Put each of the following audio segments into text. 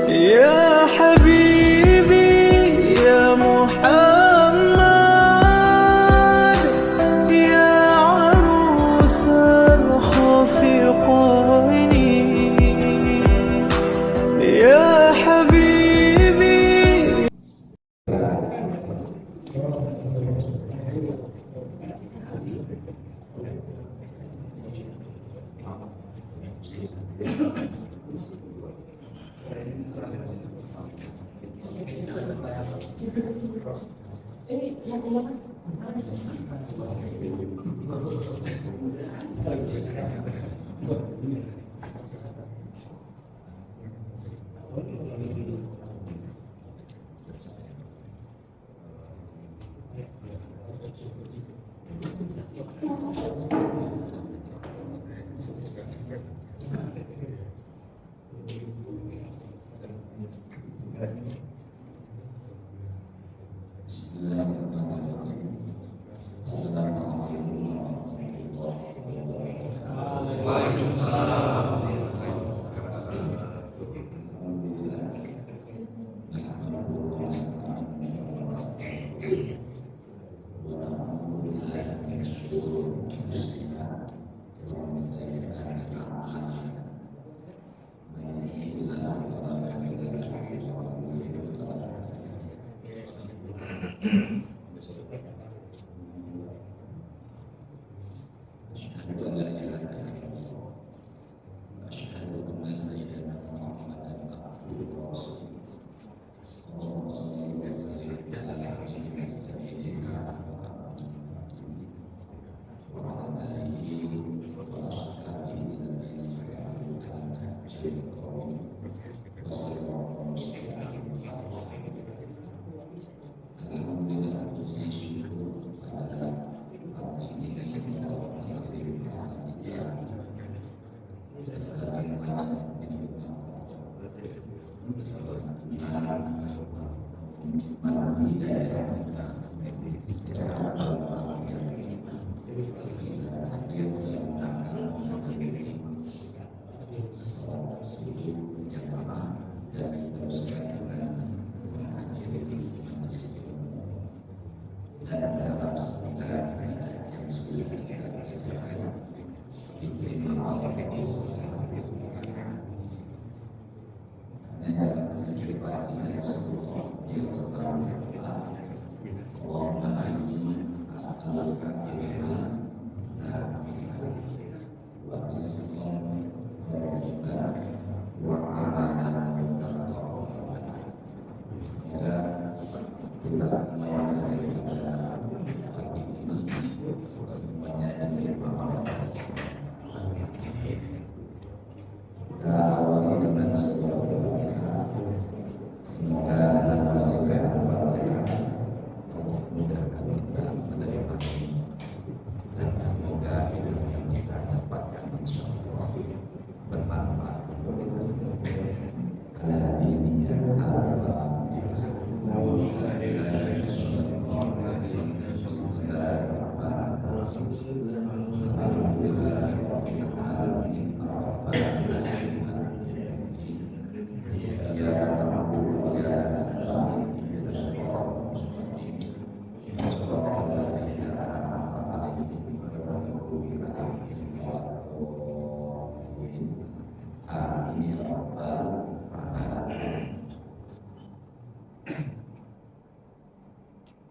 يا حبيبي يا محمد، يا عروس الخفقين، يا حبيبي.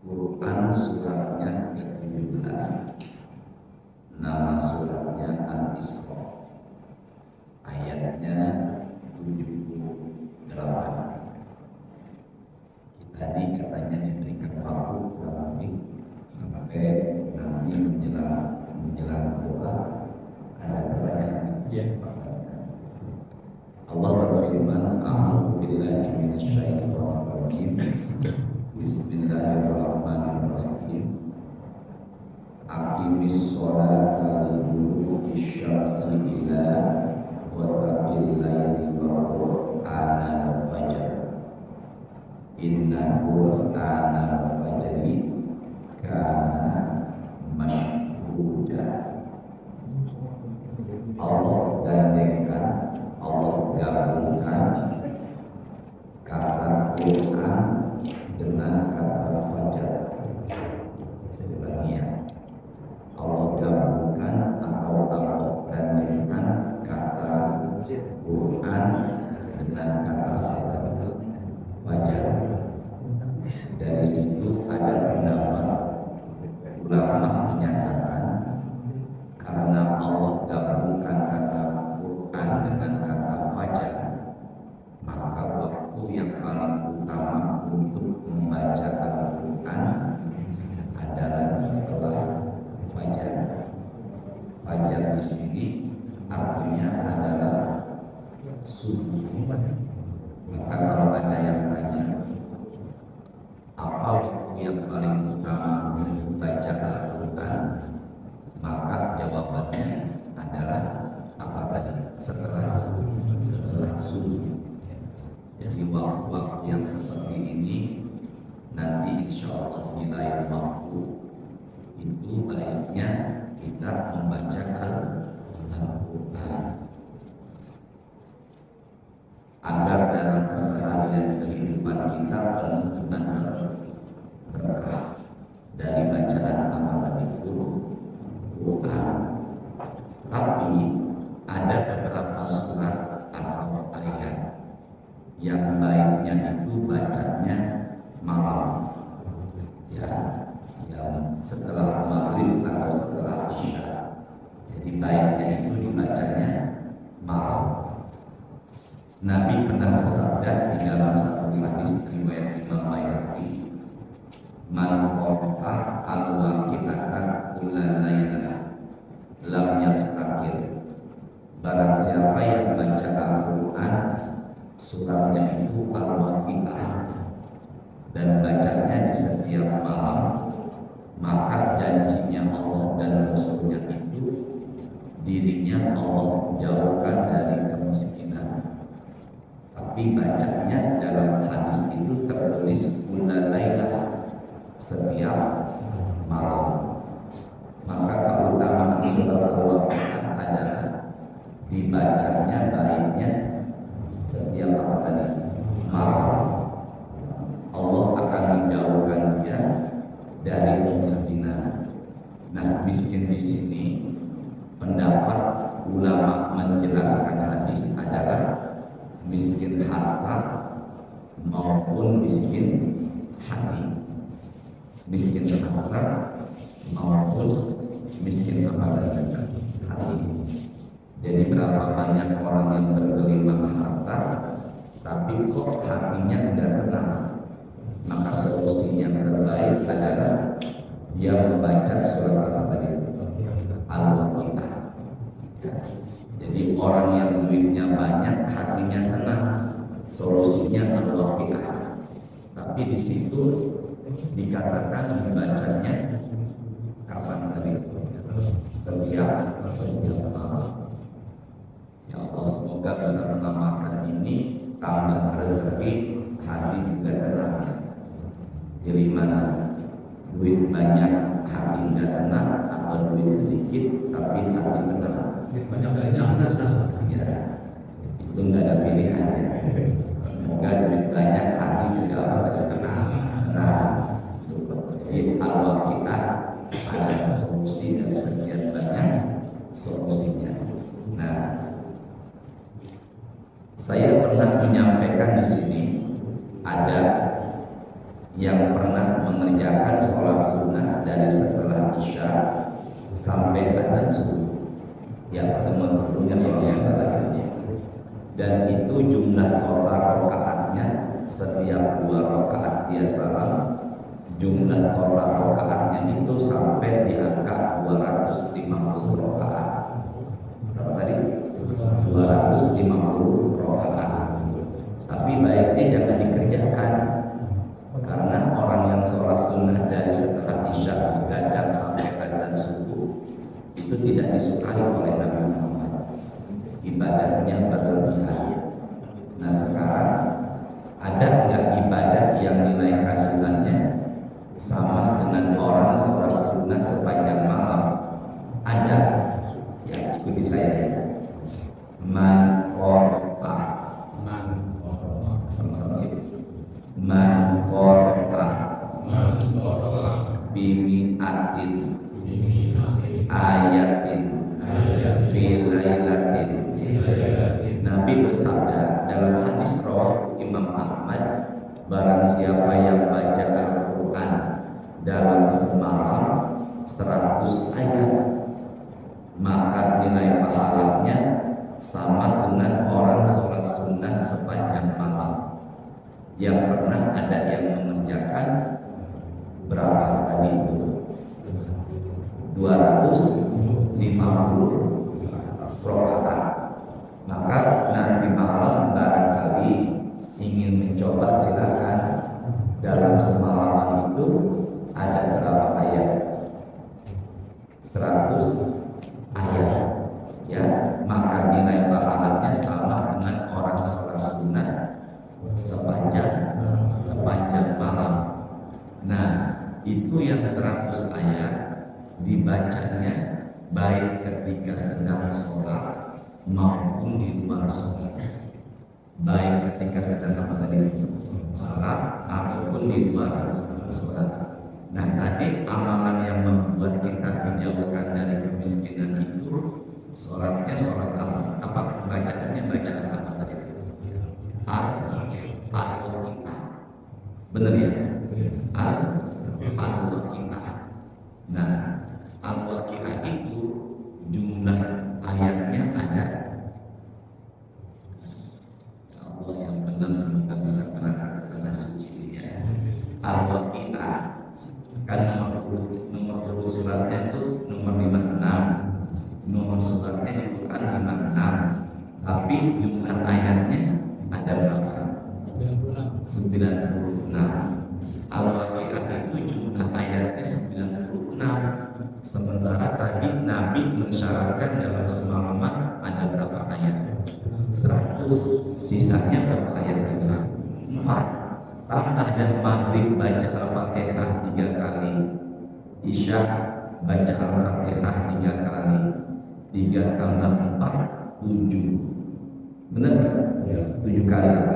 Quran suratnya ke-17. Nama suratnya Al-Isra. Ayatnya 78. Tadi katanya diberikan waktu kurang lebih sampai nanti menjelang doa. Ada pertanyaan? Ya. Allah berfirman, "A'udzu billahi minasyaitonir rajim. Bismillahirrahmanirrahim. Aqimis sholata liduluki syamsi ila ghasaqil laili wa qur'anal fajr. Innahu qur'anal fajri kana mashhuda." Allah gabungkan Quran dengan kata fajar. Sebenarnya Allah gabungkan atau tambahkan dengan kata Quran dengan kata fajar. Dari situ ada pendapat ulama menyatakan karena Allah gabungkan kata Quran dengan kata fajar, maka waktu yang paling utama untuk membaca Al-Quran adalah setelah fajar. Fajar di sini artinya adalah subuh. Maka kalau ada yang tanya apa waktu yang paling utama untuk baca Al-Quran, maka jawabannya adalah apa tadi? Setelah subuh. Jadi waktu-waktu yang seperti ini nanti insya Allah di lain waktu itu baiknya kita membaca Al-Quran agar dalam keseharian kehidupan kita penuh dengan berkah dari bacaan amalan itu Quran. Tapi ada beberapa surat atau ayat yang baiknya itu bacanya malam, ya, yang setelah maghrib atau setelah isya. Jadi baiknya itu dibacanya malam. Nabi pernah bersabda di dalam satu hadis riwayat Imam Baihaqi, "Man qara'a al-waqi'ata kullal lailah lam yaftakir." Barang siapa yang baca Al-Quran suratnya itu Al-Waqi'ah dan bacanya di setiap malam, maka janjinya Allah dan Rasulnya itu dirinya Allah jauhkan dari kemiskinan. Tapi bacanya dalam hadis itu tertulis kullal lailah, setiap malam. Maka keutamaan surat Al-Waqi'ah adalah dibacanya baiknya setiap malam. Allah akan menjauhkan dia dari kemiskinan. Nah, miskin di sini pendapat ulama menjelaskan hadis adalah miskin harta maupun miskin hati. Miskin harta maupun miskin hati. Jadi berapa banyak orang yang bergelimang harta tapi kok hatinya tidak tenang, maka solusi yang terbaik adalah dia membaca surat Al-Waqi'ah. Jadi orang yang duitnya banyak hatinya tenang, solusinya Al-Waqi'ah. Tapi di situ dikatakan membacanya kapan tadi? Setiap malam. Ya Allah, semoga bisa mengamalkan ini, tambah rezeki, hati juga tenang. Jadi mana duit banyak hati nggak tenang, atau duit sedikit tapi hati tenang? Banyak ya, itu nggak ada pilihannya. Semoga duit banyak hati juga tenang. Nah, jadi Al-Waqi'ah ada solusi dari sekian banyak solusinya. Nah, saya pernah menyampaikan di sini ada yang pernah mengerjakan sholat sunnah dari setelah isya sampai azan subuh. Ya, pertemuan sebelumnya kalau yang salah ini. Dan itu jumlah total rakaatnya setiap 2 rakaat dia salam, jumlah total rakaatnya itu sampai di angka 250 rakaat. Berapa tadi? 250 rakaat. Tapi baiknya jangan dikerjakan, karena orang yang sholat sunnah dari setelah isya begadang sampai azan subuh itu tidak disukai oleh Nabi Muhammad. Ibadahnya berlebihan. Nah, sekarang ada nggak ibadah yang nilai kandungannya sama dengan orang sholat sunnah sepanjang malam? Ada. Ya, ikuti saya ya. Man qara'a, sama-sama itu. man qara'a bimi'atin ayatin fi lailatin. Nabi bersabda dalam hadis riwayat Imam Ahmad, barang siapa yang baca Al-Quran dalam semalam 100 ayat, maka nilai pahalanya sama dengan orang sholat sunnah sepanjang malam. Yang pernah ada yang mengerjakan berapa tadi itu? 250 rakaat. Maka nanti malam barangkali ingin mencoba, silakan. Dalam semalaman itu ada berapa ayat? 100 ayat, ya. Maka nilai pahalanya sama dengan orang sholat sunnah sepanjang malam. Nah, itu yang 100 ayat dibacanya baik ketika sedang sholat maupun di luar sholat, baik ketika sedang sholat ataupun di luar sholat. Nah, tadi amalan yang membuat kita dijauhkan dari kemiskinan itu sholatnya sholat apa? Apa bacaannya bacaan apa tadi? Al-Waqi'ah. Benar ya? Al-Waqi'ah. Nah, Al-Waqi'ah itu jumlah ayatnya ada. Allah yang benar semoga bisa menerangkan suci ya. Al-Waqi'ah kan nomor suratnya itu nomor 56, nomor suratnya di Quran 56, tapi jumlah ayatnya ada berapa? 96. Al-Waqi'ah itu jumlah ayatnya 96. Sementara tadi Nabi mensyaratkan dalam semalaman ada berapa ayat? 100. Sisanya berapa ayat? 4. Tambah dan maghrib baca Al-Fatihah 3 kali, Isya baca Al-Fatihah 3 kali, 3 tambah 4 7. Benar kan? 7 kali apa?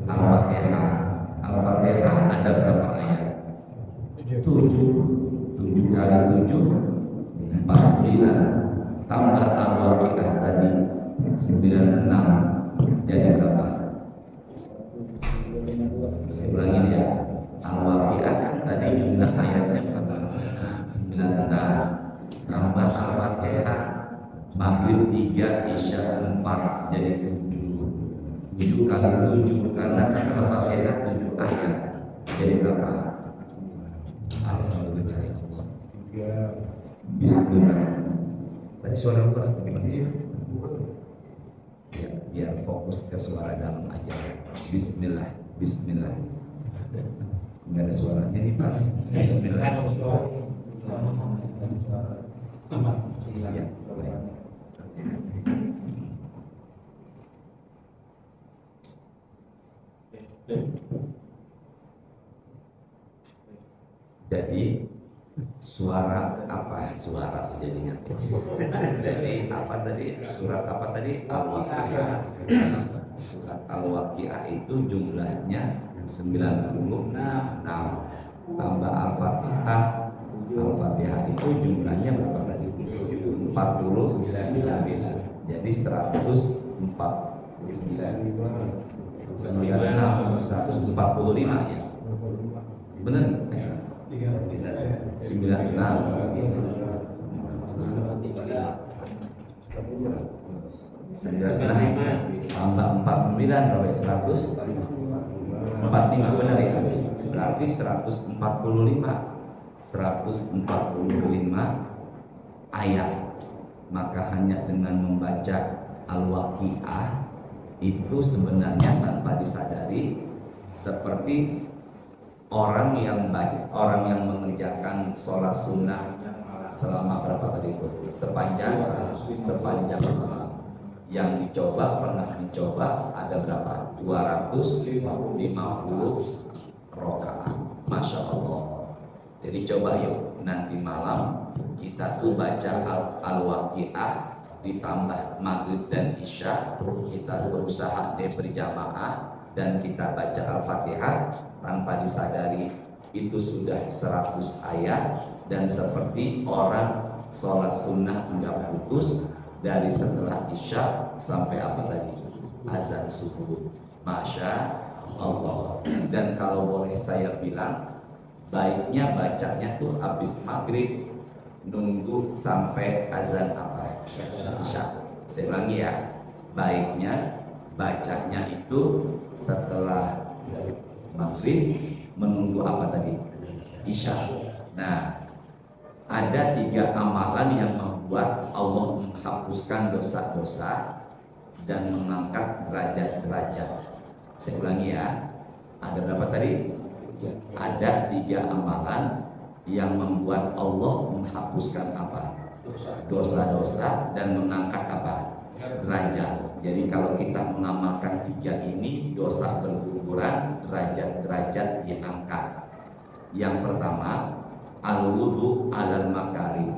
Al-Fatihah. Al-Fatihah ada berapa ayat? 7 kali 7 49. Tambah Al-Waqi'ah tadi 96, jadi berapa? Saya ulangin ya. Al-Waqi'ah kan tadi jumlah ayatnya berapa? 96. Tambah Al-Fatihah maghrib 3, Isya 4, jadi 7. 7 kali 7 karena Al-Fatihah 7 ayat, jadi berapa? Alhamdulillah. Bismillah. Tadi suara luar gimana? Ya, biar fokus ke suara dalam aja. Bismillah, Bismillah. Enggak ada suaranya nih Pak. Bismillah. Ya, jadi suara apa? Suara jadinya. Jadi apa tadi? Surat apa tadi? Al-Waqi'ah. Surat Al-Waqi'ah itu jumlahnya 96. Tambah Al-Fatihah. Al-Fatihah itu jumlahnya berapa tadi? 49. Jadi 145 ya. Benar? 96 tambah 49 berapa ya? 145 benar ya? Berarti 145 ayat. Maka hanya dengan membaca Al-Waqi'ah itu sebenarnya tanpa disadari seperti orang yang mengerjakan sholat sunnah selama berapa tadi itu? Sepanjang yang pernah dicoba ada berapa? 250 rakaat. Masya Allah. Jadi coba yuk nanti malam kita tuh baca Al-Waqi'ah ditambah maghrib dan isya, kita berusaha berjamaah dan kita baca Al-Fatihah tanpa disadari itu sudah 100 ayat, dan seperti orang sholat sunnah nggak putus dari setelah isya sampai apa tadi? Azan subuh. Masya Allah. Dan kalau boleh saya bilang, baiknya bacanya tuh habis maghrib, nunggu sampai azan apa? Isya. Saya ulangi ya, baiknya bacanya itu setelah maghrib, menunggu apa tadi? Isya. Nah, ada 3 amalan yang membuat Allah menghapuskan dosa-dosa dan mengangkat derajat-derajat. Saya ulangi ya, ada berapa tadi? Ada 3 amalan yang membuat Allah menghapuskan apa? Dosa-dosa dan mengangkat apa? Derajat. Jadi kalau kita mengamalkan 3 ini, dosa berguguran, derajat-derajat diangkat. Yang pertama, al-wudu alal makari,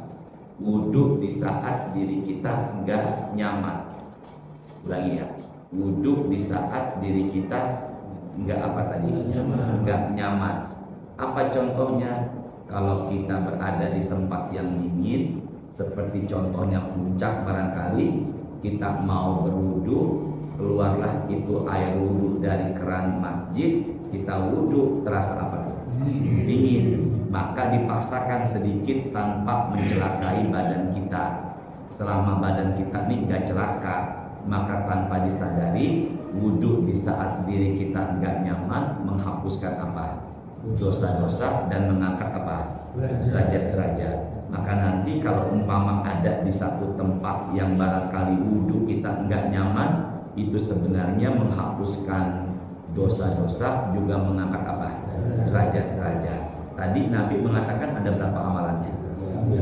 wudu di saat diri kita enggak nyaman. Ulangi ya, wudu di saat diri kita enggak apa tadi? Enggak nyaman. Apa contohnya? Kalau kita berada di tempat yang dingin, seperti contohnya puncak barangkali, kita mau berwudu, keluarlah itu air wudu dari keran masjid, kita wudu, terasa apa? Dingin. Maka dipaksakan sedikit tanpa mencelakai badan kita. Selama badan kita ini nggak celaka, maka tanpa disadari wudu di saat diri kita nggak nyaman menghapuskan apa? Dosa-dosa dan mengangkat apa? Derajat-derajat. Maka nanti kalau umpama ada di satu tempat yang barangkali wudu kita nggak nyaman, itu sebenarnya menghapuskan dosa-dosa, juga mengangkat apa? Derajat-derajat. Tadi Nabi mengatakan ada berapa amalannya?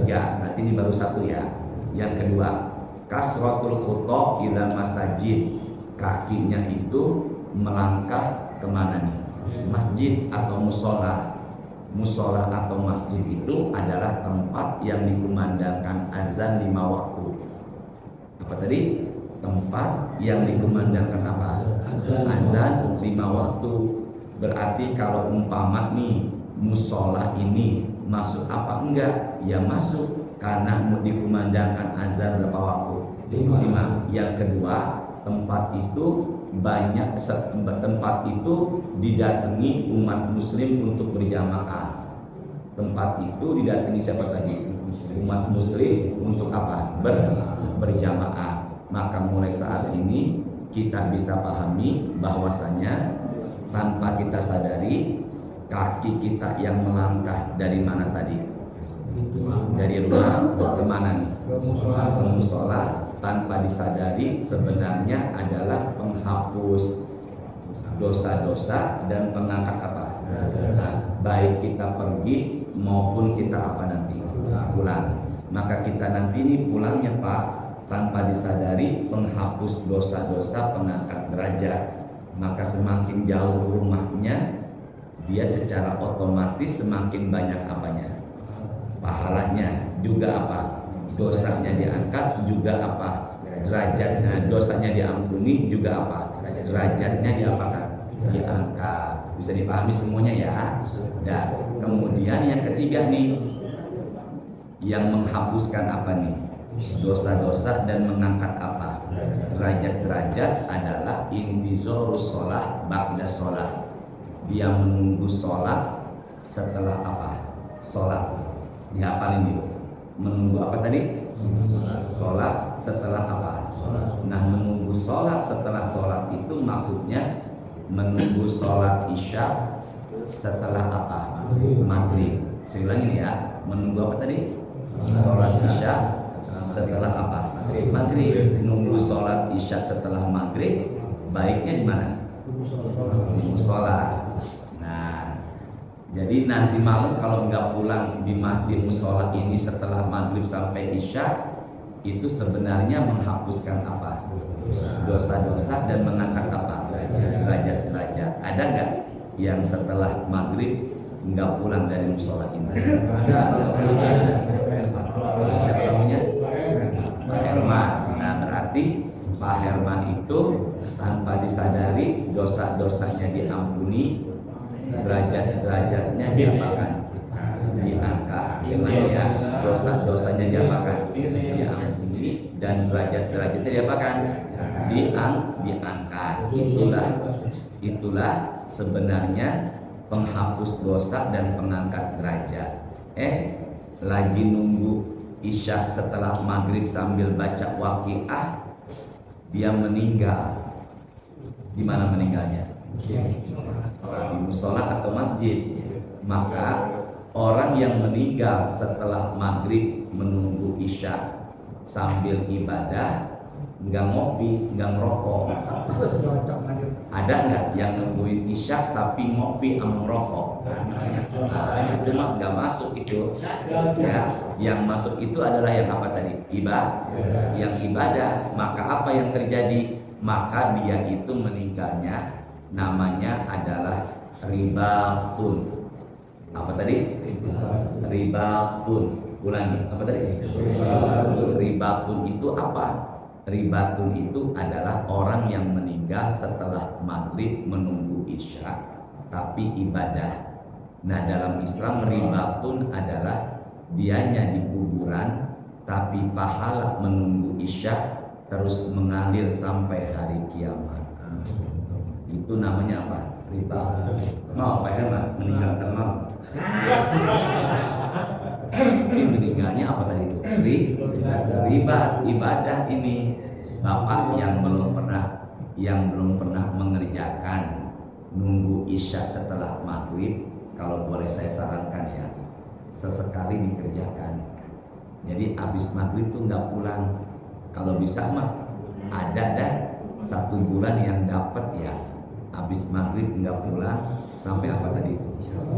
Ya, berarti ini baru 1 ya. Yang kedua, kasratul khuta ila masajid, kakinya itu melangkah kemana nih? Masjid atau musola. Musola atau masjid itu adalah tempat yang dikumandangkan azan 5 waktu. Apa tadi? Tempat yang dikumandangkan apa? Azan 5 waktu. Berarti kalau umpama nih musola ini masuk apa enggak? Ya masuk, karena dikumandangkan azan berapa waktu? 5. Yang kedua, tempat itu banyak, tempat itu didatangi umat muslim untuk berjamaah. Tempat itu didatangi siapa tadi? Umat muslim untuk apa? Berjamaah. Maka mulai saat ini kita bisa pahami bahwasanya tanpa kita sadari, kaki kita yang melangkah dari mana tadi? Dari rumah ke mana nih? Ke musola. Tanpa disadari sebenarnya adalah penghapus dosa-dosa dan pengangkat apa? Nah, baik kita pergi maupun kita apa nanti? Pulang. Maka kita nanti ini pulangnya Pak, tanpa disadari penghapus dosa-dosa, pengangkat derajat. Maka semakin jauh rumahnya, dia secara otomatis semakin banyak apanya? Pahalanya. Juga apa? Dosanya diangkat, juga apa? Derajatnya, dosanya diampuni, juga apa? Derajatnya diapakan? Diangkat. Bisa dipahami semuanya ya. Dan kemudian yang ketiga nih, yang menghapuskan apa nih? Dosa-dosa dan mengangkat apa? Derajat-derajat adalah intizorus sholah ba'da sholah. Dia menunggu sholat setelah apa? Sholat. Dihafalin dulu. Menunggu apa tadi? Sholat setelah apa? Nah, menunggu sholat setelah sholat itu maksudnya menunggu sholat isya setelah apa? Maghrib. Saya ulangi ya. Menunggu apa tadi? Sholat isya setelah apa? Maghrib. Nunggu sholat isya setelah maghrib, baiknya di mana? Di musola. Nah, jadi nanti malam kalau nggak pulang di musola ini setelah maghrib sampai isya, itu sebenarnya menghapuskan apa? Dosa-dosa dan mengangkat apa? Derajat-derajat. Ada nggak yang setelah maghrib nggak pulang dari musola ini? Ada. Siapa namanya? Pak Herman. Nah, berarti Pak Herman itu tanpa disadari dosa-dosanya diampuni, derajat-derajatnya diapakan? Diangkat. Sebenarnya dosa-dosanya diapakan? Diampuni, dan derajat-derajatnya diapakan? Diangkat. Itulah sebenarnya penghapus dosa dan pengangkat derajat. Lagi nunggu Isya setelah maghrib sambil baca Waqiah, dia meninggal. Di mana meninggalnya? Di musola atau masjid. Maka orang yang meninggal setelah maghrib menunggu Isya sambil ibadah, nggak ngopi, nggak ngerokok. Ada nggak yang nungguin Isya tapi ngopi sama ngerokok? Itu mah nggak masuk itu. Ya, yang masuk itu adalah yang apa tadi? Yang ibadah. Maka apa yang terjadi? Maka dia itu meninggalnya namanya adalah ribatun. Apa tadi? Ribatun. Ulangi. Apa tadi? Ribatun itu apa? Ribatun itu adalah orang yang meninggal setelah maghrib menunggu Isya tapi ibadah. Nah, dalam Islam ribatun adalah dianya di kuburan tapi pahala menunggu Isya terus mengalir sampai hari kiamat. Itu namanya apa? Ribatun. Mau Pak Herman meninggalkan mau? Ini meninggalnya apa tadi itu? Ribat, ibadah ini. Bapak yang belum pernah mengerjakan nunggu Isya setelah maghrib, kalau boleh saya sarankan ya, sesekali dikerjakan. Jadi habis maghrib tuh nggak pulang. Kalau bisa mah ada dah 1 bulan yang dapat ya, habis maghrib nggak pulang sampai apa tadi?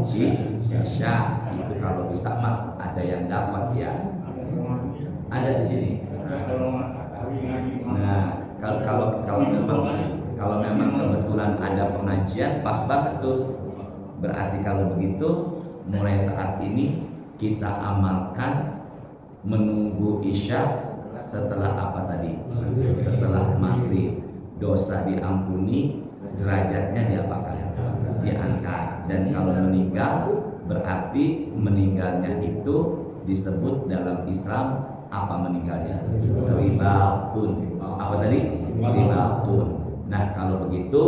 Isya. Itu kalau bisa mah ada yang dapat ya. Ada di sini. Nah, kalau memang kebetulan ada pengajian pas banget tuh. Berarti kalau begitu mulai saat ini kita amalkan menunggu Isya setelah apa tadi? Setelah maghrib. Dosa diampuni, derajatnya diapakan? Diangkat. Dan kalau meninggal berarti meninggalnya itu disebut dalam Islam apa meninggalnya? Ribatun. Apa tadi? Ribatun. Nah, kalau begitu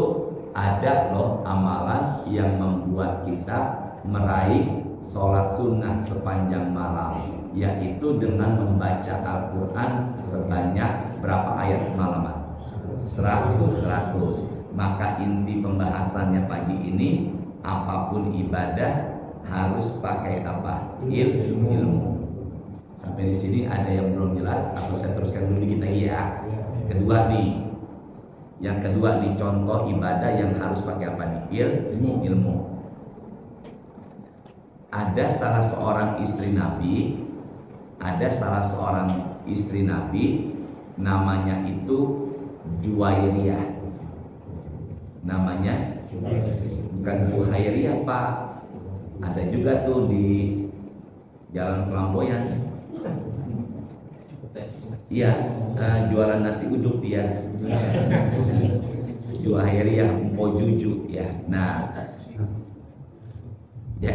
ada loh amalan yang membuat kita meraih sholat sunnah sepanjang malam, yaitu dengan membaca Al-Quran sebanyak berapa ayat semalaman? 100. Maka inti pembahasannya pagi ini, apapun ibadah harus pakai apa? Ilmu. Sampai di sini ada yang belum jelas atau saya teruskan dulu dikit lagi ya. Yang kedua nih contoh ibadah yang harus pakai apa nih? Ilmu. Ada salah seorang istri Nabi, namanya itu Juwairiyah. Namanya bukan Juhairiyah Pak. Ada juga tuh di Jalan Pelamboyan. Iya, jualan nasi uduk dia. Juhairiyah Mpo Juju ya. Nah, ya,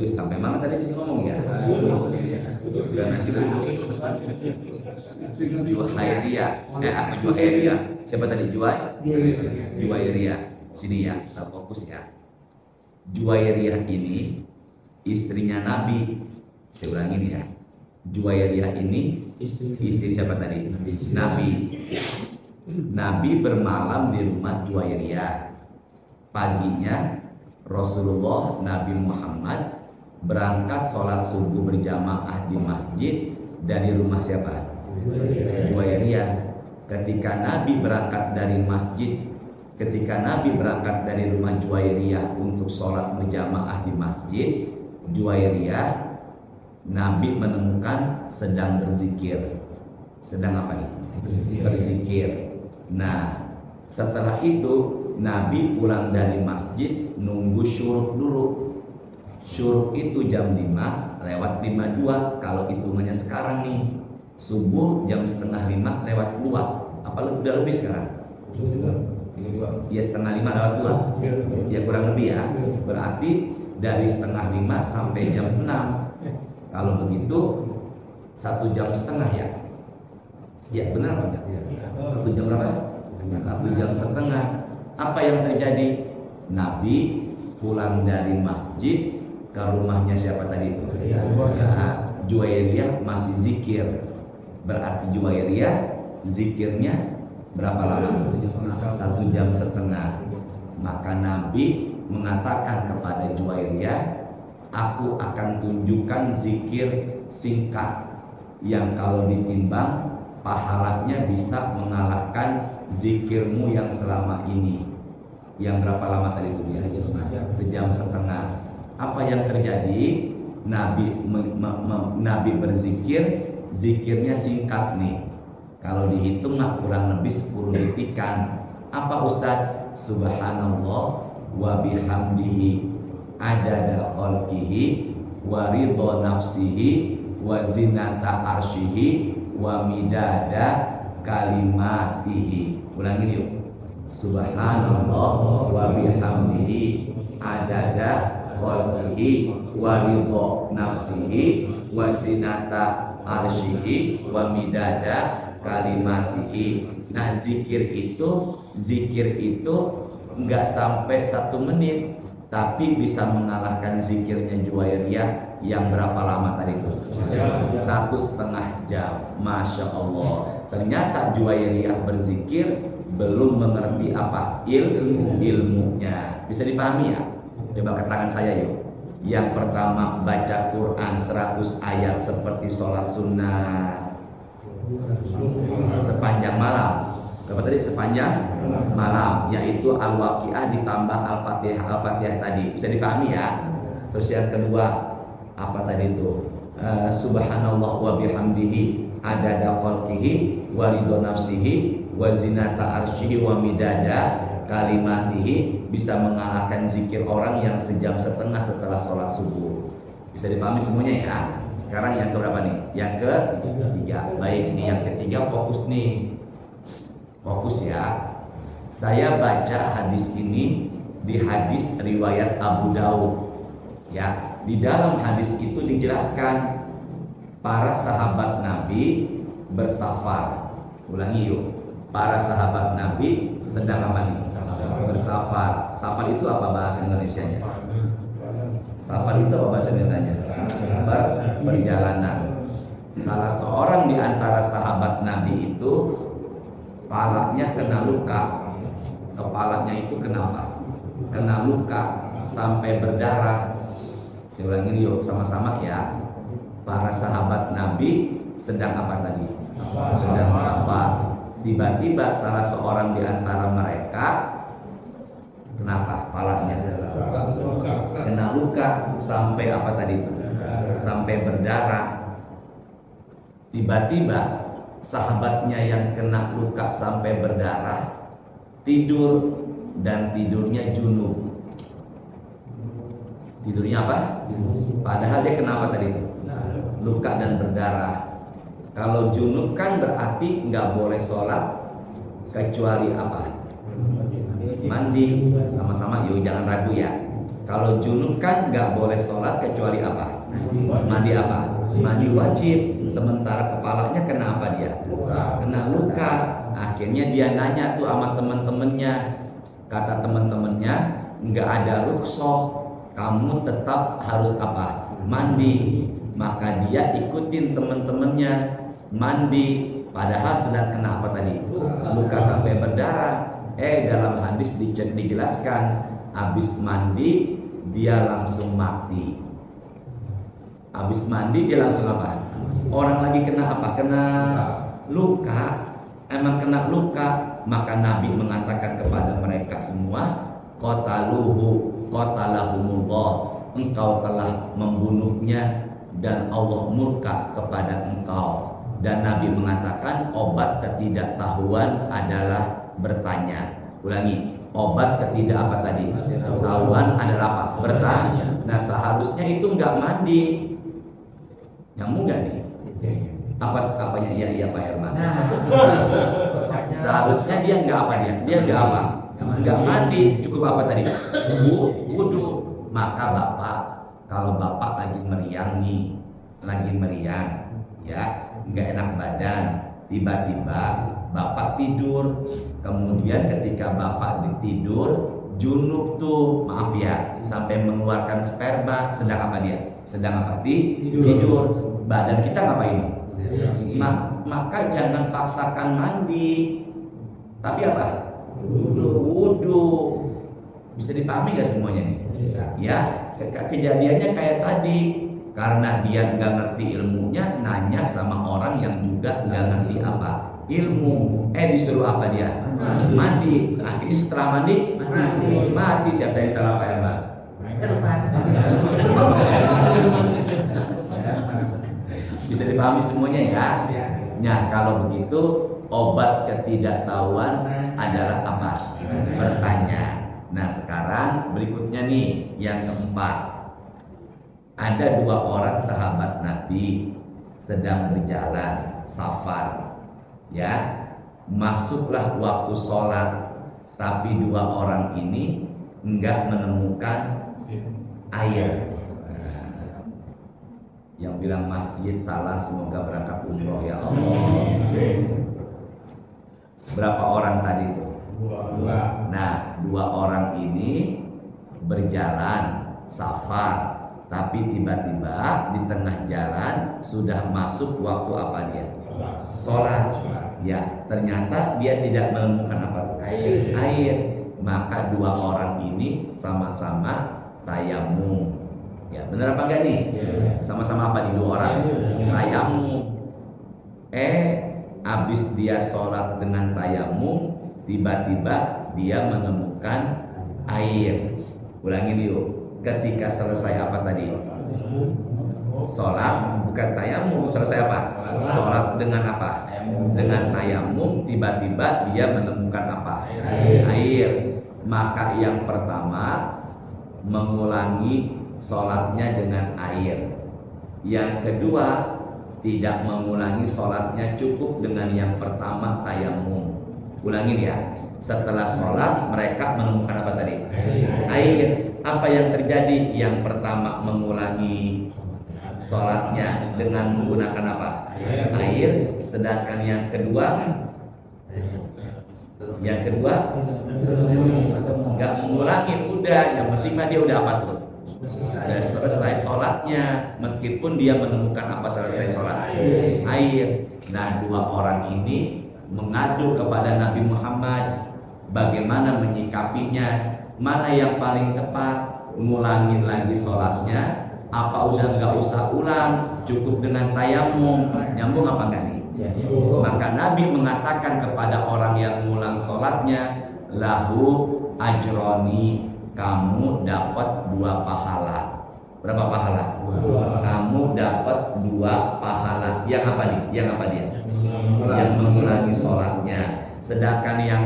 sampai mana tadi sih ngomong ya? Jualan nasi uduk. Juhairiyah. Apa Juhairiyah? Siapa tadi? Juwairiyah. Sini ya, kita fokus ya. Juwairiyah ini istrinya Nabi. Saya ulangin ya. Juwairiyah ini istri siapa tadi? Nabi. Nabi bermalam di rumah Juwairiyah. Paginya Rasulullah Nabi Muhammad berangkat sholat subuh berjamaah di masjid dari rumah siapa? Juwairiyah. Ketika Nabi berangkat dari rumah Juwairiyah untuk sholat berjamaah di masjid, Juwairiyah Nabi menemukan sedang berzikir. Sedang apa nih? Berzikir. Nah, setelah itu Nabi pulang dari masjid nunggu syuruk dulu. Syuruk itu jam 5 lewat 52 kalau hitungannya sekarang nih. Subuh jam 4:30 lewat 2. Apa udah lebih sekarang? Ya 4:30 lewat 2. Ya kurang lebih ya. Berarti dari 4:30 sampai jam 6. Kalau begitu 1,5 jam ya. Ya benar enggak? 1 jam berapa? 1,5 jam. Apa yang terjadi? Nabi pulang dari masjid ke rumahnya siapa tadi itu? Ya, Juwairiyah masih zikir. Berarti Juwairiyah zikirnya berapa lama? 1,5 jam. Maka Nabi mengatakan kepada Juwairiyah, aku akan tunjukkan zikir singkat yang kalau ditimbang pahalanya bisa mengalahkan zikirmu yang selama ini. Yang berapa lama tadi itu ya? 1,5 jam. Apa yang terjadi? Nabi berzikir, zikirnya singkat nih. Kalau dihitung kurang lebih 10 detikan. Apa Ustaz? Subhanallah wa bihamdihi adada khalqihi wa ridha nafsihi wa zinata arsyihi wa midada kalimatihi. Ulangin yuk. Subhanallah wa bihamdihi adada khalqihi wa ridha nafsihi wa zinata arsyihi wa midada kalimatihi. Nah, zikir itu enggak sampai 1 menit, tapi bisa mengalahkan zikirnya Juwairiyah yang berapa lama tadi itu? 1,5 jam. Masya Allah. Ternyata Juwairiyah berzikir belum mengerti apa ilmunya. Bisa dipahami ya? Coba ke tangan saya yuk. Yang pertama, baca Quran 100 ayat seperti sholat sunnah sepanjang malam. Berapa tadi? Sepanjang malam, yaitu Al-Waqiah ditambah Al-Fatihah tadi. Bisa dipahami ya? Terus yang kedua, apa tadi itu? Subhanallah wa bihamdihi adada khalqihi wa ridha nafsihi wa zinata arsyihi wa midada kalimatihi. Bisa mengalahkan zikir orang yang 1,5 jam setelah sholat subuh. Bisa dipahami semuanya ya? Sekarang yang keberapa nih? Yang ketiga. Baik, nih yang ketiga fokus nih. Fokus ya. Saya baca hadis ini di hadis riwayat Abu Daud. Ya, di dalam hadis itu dijelaskan para sahabat Nabi bersafar. Ulangi yuk. Para sahabat Nabi sedang apa nih? Bersafar. Safar itu apa bahasa Indonesianya? Safar itu apa bahasa Indonesianya? Perjalanan. Salah seorang di antara sahabat Nabi itu kepalanya kena luka. Kepalanya itu kenapa? Kena luka sampai berdarah. Saya ulangi yuk sama-sama ya. Para sahabat Nabi sedang apa tadi? Sedang safar. Tiba-tiba salah seorang di antara mereka kenapa? Kepalanya kena luka sampai apa tadi itu? Sampai berdarah. Tiba-tiba sahabatnya yang kena luka sampai berdarah tidur, dan tidurnya junub. Tidurnya apa? Padahal dia kenapa tadi? Luka dan berdarah. Kalau junub kan berarti nggak boleh sholat kecuali apa? Mandi. Sama-sama yuk, jangan ragu ya. Kalau junub kan nggak boleh sholat kecuali apa? Mandi apa? Mandi wajib. Sementara kepalanya kena apa dia? Kena luka. Akhirnya dia nanya tuh sama teman-temannya. Kata teman-temannya, nggak ada rukhsah, kamu tetap harus apa? Mandi. Maka dia ikutin teman-temannya mandi. Padahal sedang kena apa tadi? Luka sampai berdarah. Dalam hadis dijelaskan, habis mandi dia langsung mati. Habis mandi dia langsung apa? Orang lagi kena apa? Kena luka. Emang kena luka, maka Nabi mengatakan kepada mereka semua, qataluhu qatalahumullah, engkau telah membunuhnya dan Allah murka kepada engkau. Dan Nabi mengatakan obat ketidaktahuan adalah bertanya. Ulangi, obat ketidak apa tadi? Tahuan adalah apa? Bertanya. Nah, seharusnya itu nggak mandi. Nyambung nggak nih? Apanya? Iya Pak Herman. Seharusnya dia nggak apa dia nggak apa? Nggak mandi. Cukup apa tadi? Wudhu. Maka bapak, kalau bapak lagi meriang nih, lagi meriang, ya, nggak enak badan, tiba-tiba bapak tidur, kemudian ketika bapak tidur, junub tuh, maaf ya, sampai mengeluarkan sperma, sedang apa dia? Sedang apa? Tidur. Badan kita ngapain? Maka jangan paksakan mandi, tapi apa? Wudhu. Bisa dipahami gak semuanya nih? Ya, kejadiannya kayak tadi, karena dia nggak ngerti ilmunya, nanya sama orang yang juga nggak ngerti apa ilmu. Disuruh apa dia? Mandi. Akhirnya setelah mandi mati. Siapa yang salah apa ya, Mbak? Bisa dipahami semuanya ya? Nah, kalau begitu obat ketidaktahuan adalah apa? Bertanya. Nah, sekarang berikutnya nih yang keempat. Ada dua orang sahabat Nabi sedang berjalan safar, ya, masuklah waktu sholat, tapi dua orang ini enggak menemukan air. Yang bilang masjid salah, semoga berangkat umroh ya Allah. Berapa orang tadi itu? Dua. Nah, dua orang ini berjalan safar, tapi tiba-tiba di tengah jalan sudah masuk waktu apa dia? Sholat. Ya, ternyata dia tidak menemukan apa? Air. Maka dua orang ini sama-sama tayamum. Ya, benar apa enggak nih? Sama-sama apa nih dua orang? Tayamum. Habis dia sholat dengan tayamum, tiba-tiba dia menemukan air. Ulangi yuk. Ketika selesai apa tadi? Sholat, bukan tayamum. Selesai apa? Sholat dengan apa? Dengan tayamum. Tiba-tiba dia menemukan apa? Air. Maka yang pertama mengulangi sholatnya dengan air. Yang kedua tidak mengulangi sholatnya, cukup dengan yang pertama tayamum. Ulangin ya. Setelah sholat mereka menemukan apa tadi? Air. Apa yang terjadi? Yang pertama mengulangi sholatnya dengan menggunakan apa? Air. Sedangkan yang kedua nggak mengulangi, udah. Yang penting mah dia udah apa tuh? Sudah selesai sholatnya, meskipun dia menemukan apa selesai sholat? Air. Nah, dua orang ini mengadu kepada Nabi Muhammad bagaimana menyikapinya, mana yang paling tepat, ngulangin lagi sholatnya apa udah nggak usah ulang, cukup dengan tayamum. Nyambung apa enggak nih? Maka Nabi mengatakan kepada orang yang ngulang sholatnya, lahu ajroni, kamu dapat 2 pahala. Berapa pahala? 2. Kamu dapat 2 pahala. Yang apa nih? Yang apa dia? Yang mengulangi sholatnya. Sedangkan yang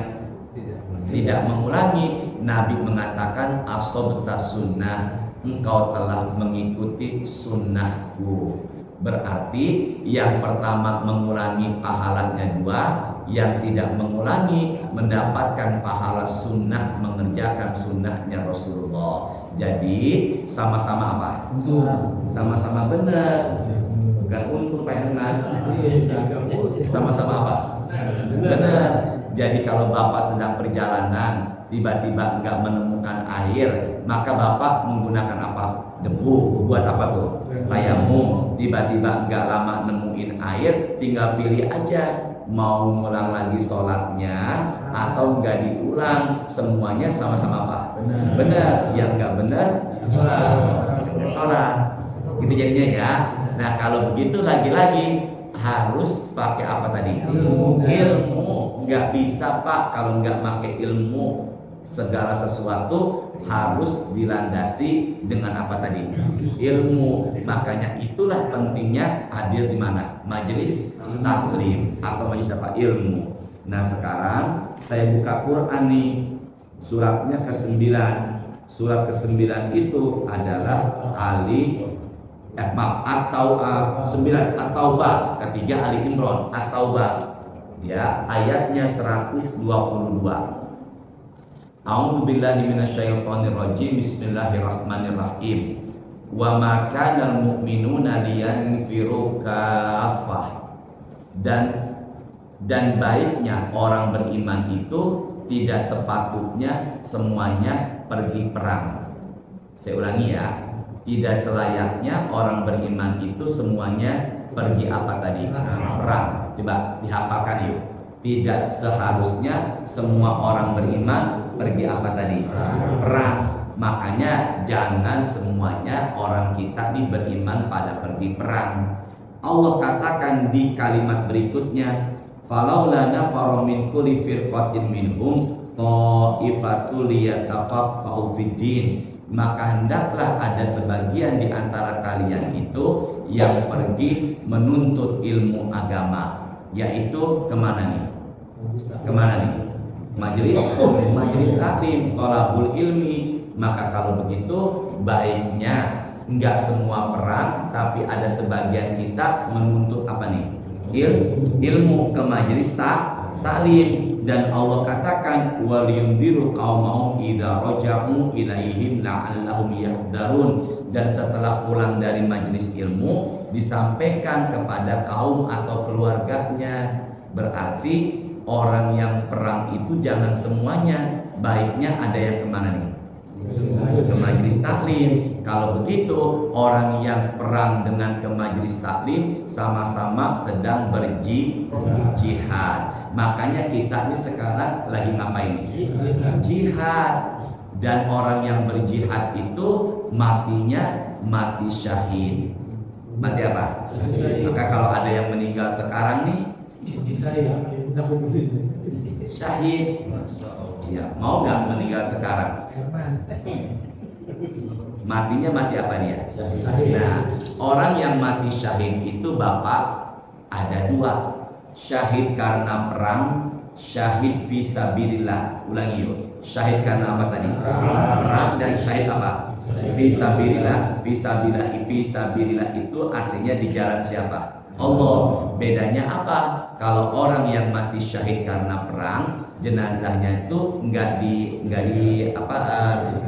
tidak mengulangi, Nabi mengatakan asobta sunnah, engkau telah mengikuti sunnahku. Berarti yang pertama mengulangi pahalanya 2, yang tidak mengulangi mendapatkan pahala sunnah, mengerjakan sunnahnya Rasulullah. Jadi sama-sama apa? Sama-sama benar. Bukan untung Pak Herman. Sama-sama apa? Benar. Jadi kalau Bapak sedang perjalanan tiba-tiba enggak menemukan air, maka Bapak menggunakan apa? Debu. Buat apa tuh? Tayamum. Tiba-tiba enggak lama nemuin air, tinggal pilih aja mau ngulang lagi sholatnya atau enggak diulang. Semuanya sama-sama apa? Benar. Yang enggak benar sholat. Gitu jadinya ya. Nah, kalau begitu lagi-lagi harus pakai apa tadi? Ilmu. Nggak bisa Pak kalau nggak pakai ilmu. Segala sesuatu harus dilandasi dengan apa tadi? Ilmu. Makanya itulah pentingnya hadir di mana? Majelis taklim atau majelis apa? Ilmu. Nah, sekarang saya buka Quran nih, suratnya ke-9. Surat ke-9 itu adalah atau 9 At-Taubah, ketiga Ali Imran, At-Taubah. Ya, ayatnya 122. A'udzubillahi minasyaitonirrajim. Bismillahirrahmanirrahim. Wa ma kana al-mu'minuna liyanfiru kaffah. Dan baiknya orang beriman itu tidak sepatutnya semuanya pergi perang. Saya ulangi ya, tidak selayaknya orang beriman itu semuanya pergi apa tadi? Perang. Coba dihafalkan yuk. Tidak seharusnya semua orang beriman pergi apa tadi? Perang. Makanya jangan semuanya orang kita ini beriman pada pergi perang. Allah katakan di kalimat berikutnya, falaula nafara min kulli firqatin minhum ta'ifatul liyatafaqahu fiddin. Maka hendaklah ada sebagian di antara kalian itu yang pergi menuntut ilmu agama, yaitu kemana nih? Kemana nih? Majelis taklim, thalabul ilmi. Maka kalau begitu baiknya enggak semua perang, tapi ada sebagian kita menuntut apa nih? Ilmu ke majelis taklim. Dan Allah katakan waliyundiru qaumahum idza raja'u ilaihim la'allahum yahdharun. Dan setelah pulang dari majelis ilmu disampaikan kepada kaum atau keluarganya. Berarti orang yang perang itu jangan semuanya, baiknya ada yang kemana nih? Ke majelis taklim. Kalau begitu orang yang perang dengan ke majelis taklim sama-sama sedang berjihad. Makanya kita ini sekarang lagi ngapain? Jihad. Dan orang yang berjihad itu matinya mati syahid. Mati apa? Maka kalau ada yang meninggal sekarang nih syahid. Ya, mau nggak meninggal sekarang? Matinya mati apa dia? Nah, orang yang mati syahid itu Bapak ada dua. Syahid karena perang, syahid fisabilillah. Ulangi yuk. Syahid karena apa tadi? Perang. Dan syahid apa? Fisabilillah. Fisabilillah itu artinya di jalan siapa? Allah. Bedanya apa? Kalau orang yang mati syahid karena perang, jenazahnya itu enggak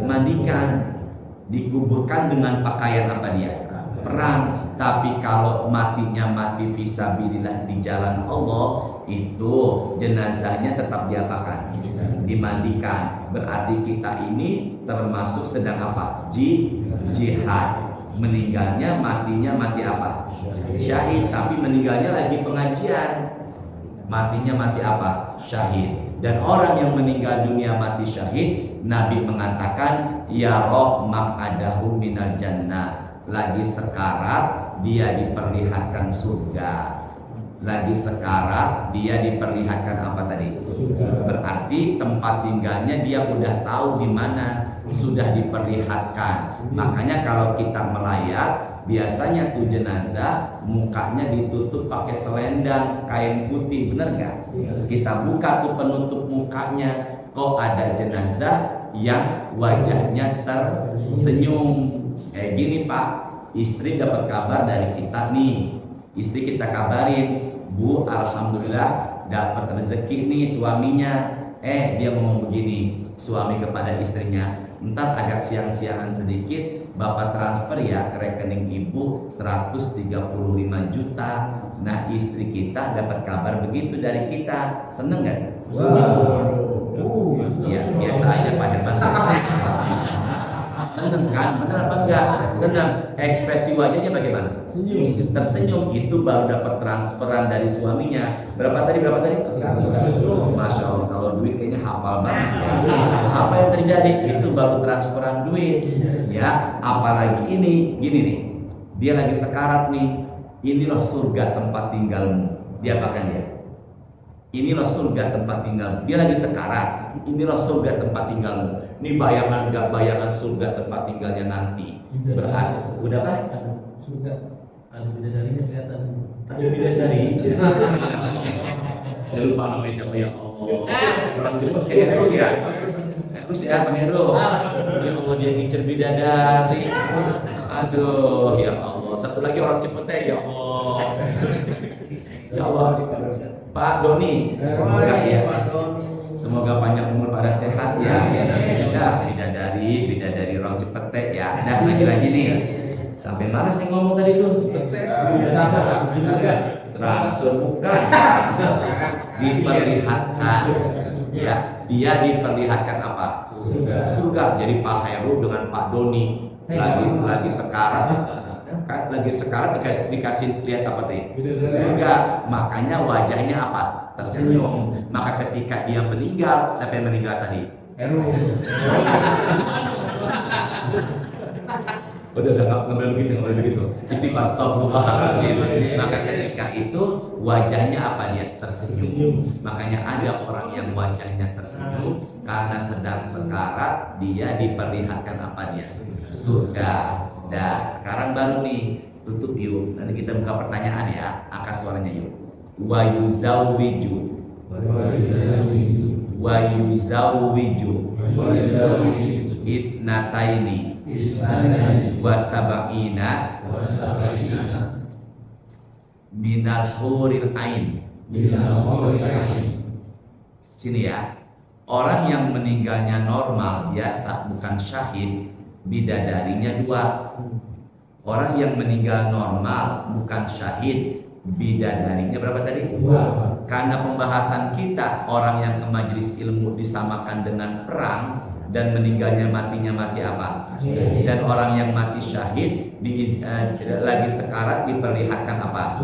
mandikan, dikuburkan dengan pakaian apa dia? Perang. Tapi kalau matinya mati fisabilillah di jalan Allah, itu jenazahnya tetap diapakan? Dimandikan. Berarti kita ini termasuk sedang apa? Jihad. Meninggalnya matinya mati apa? Syahid. Tapi meninggalnya lagi pengajian. Matinya mati apa? Syahid. Dan orang yang meninggal dunia mati syahid, Nabi mengatakan ya roh maq'adahu minal jannah. Lagi sekarat dia diperlihatkan surga. Lagi sekarat dia diperlihatkan apa tadi? Berarti tempat tinggalnya dia udah tahu di mana, sudah diperlihatkan. Makanya kalau kita melayat, biasanya tuh jenazah mukanya ditutup pakai selendang kain putih, bener nggak? Kita buka tuh penutup mukanya, kok ada jenazah yang wajahnya tersenyum. Kayak gini Pak, istri dapat kabar dari kita nih, istri kita kabarin, Bu, alhamdulillah dapat rezeki nih suaminya. Dia ngomong begini, suami kepada istrinya, ntar agak siang-siangan sedikit, Bapak transfer ya ke rekening Ibu 135 juta. Nah istri kita dapat kabar begitu dari kita, seneng gak? Ya biasa aja Pak Herman. Seneng kan? Benar apa enggak? Seneng. Ekspresi wajahnya bagaimana? Senyum. Tersenyum. Itu baru dapat transferan dari suaminya. Berapa tadi? 100. Masya Allah, kalau duit kayaknya hafal banget ya. Apa yang terjadi? Itu baru transferan duit. Ya, apalagi ini, gini nih. Dia lagi sekarat nih. Inilah surga tempat tinggalmu. Dia apakan dia? Inilah surga tempat tinggalmu. Dia lagi sekarat. Inilah surga tempat tinggalmu. Ini bayangan gak bayangan surga tempat tinggalnya nanti. Berarti udah Pak? Surga ada bidadarinya kelihatan. Ada bidadari. Saya lupa namanya siapa ya Allah. Orang Jepang kayak Heru ya. Terus ya Pak Heru. Ya Allah dia ngincer bidadari. Aduh ya Allah. Satu lagi orang Cepete ya Allah. Ya Allah. Pak Doni, semoga ya. Semoga panjang umur pada sehat ya. Dah bidadari orang Cipete ya. Dah lagi nih. Sampai mana sih ngomong tadi tuh? Transfer bukan. Diperlihatkan. Ya, dia diperlihatkan apa? Surga. Jadi Pak Heru dengan Pak Doni lagi sekarat. Kan lagi sekarat dikasih lihat apa teh? Surga. Makanya wajahnya apa? Tersenyum. Maka ketika dia meninggal, siapa yang meninggal tadi? Heru. Udah nggak begitu. Istighfar, astagfirullahaladzim. Maka ketika itu wajahnya apa dia? Tersenyum. Makanya ada orang yang wajahnya tersenyum karena sedang sekarat, dia diperlihatkan apa dia? Surga. Dah, sekarang baru nih tutup yuk. Nanti kita buka pertanyaan ya. Angkat suaranya yuk. Wa yuzawwiju isnataini wa sab'ina minal huril ain. Sini ya. Orang yang meninggalnya normal biasa bukan syahid, bidadarinya 2. Orang yang meninggal normal bukan syahid, bidadarinya berapa tadi? 2. Karena pembahasan kita orang yang ke majelis ilmu disamakan dengan perang dan meninggalnya matinya mati apa? Dan orang yang mati syahid lagi sekarat diperlihatkan apa?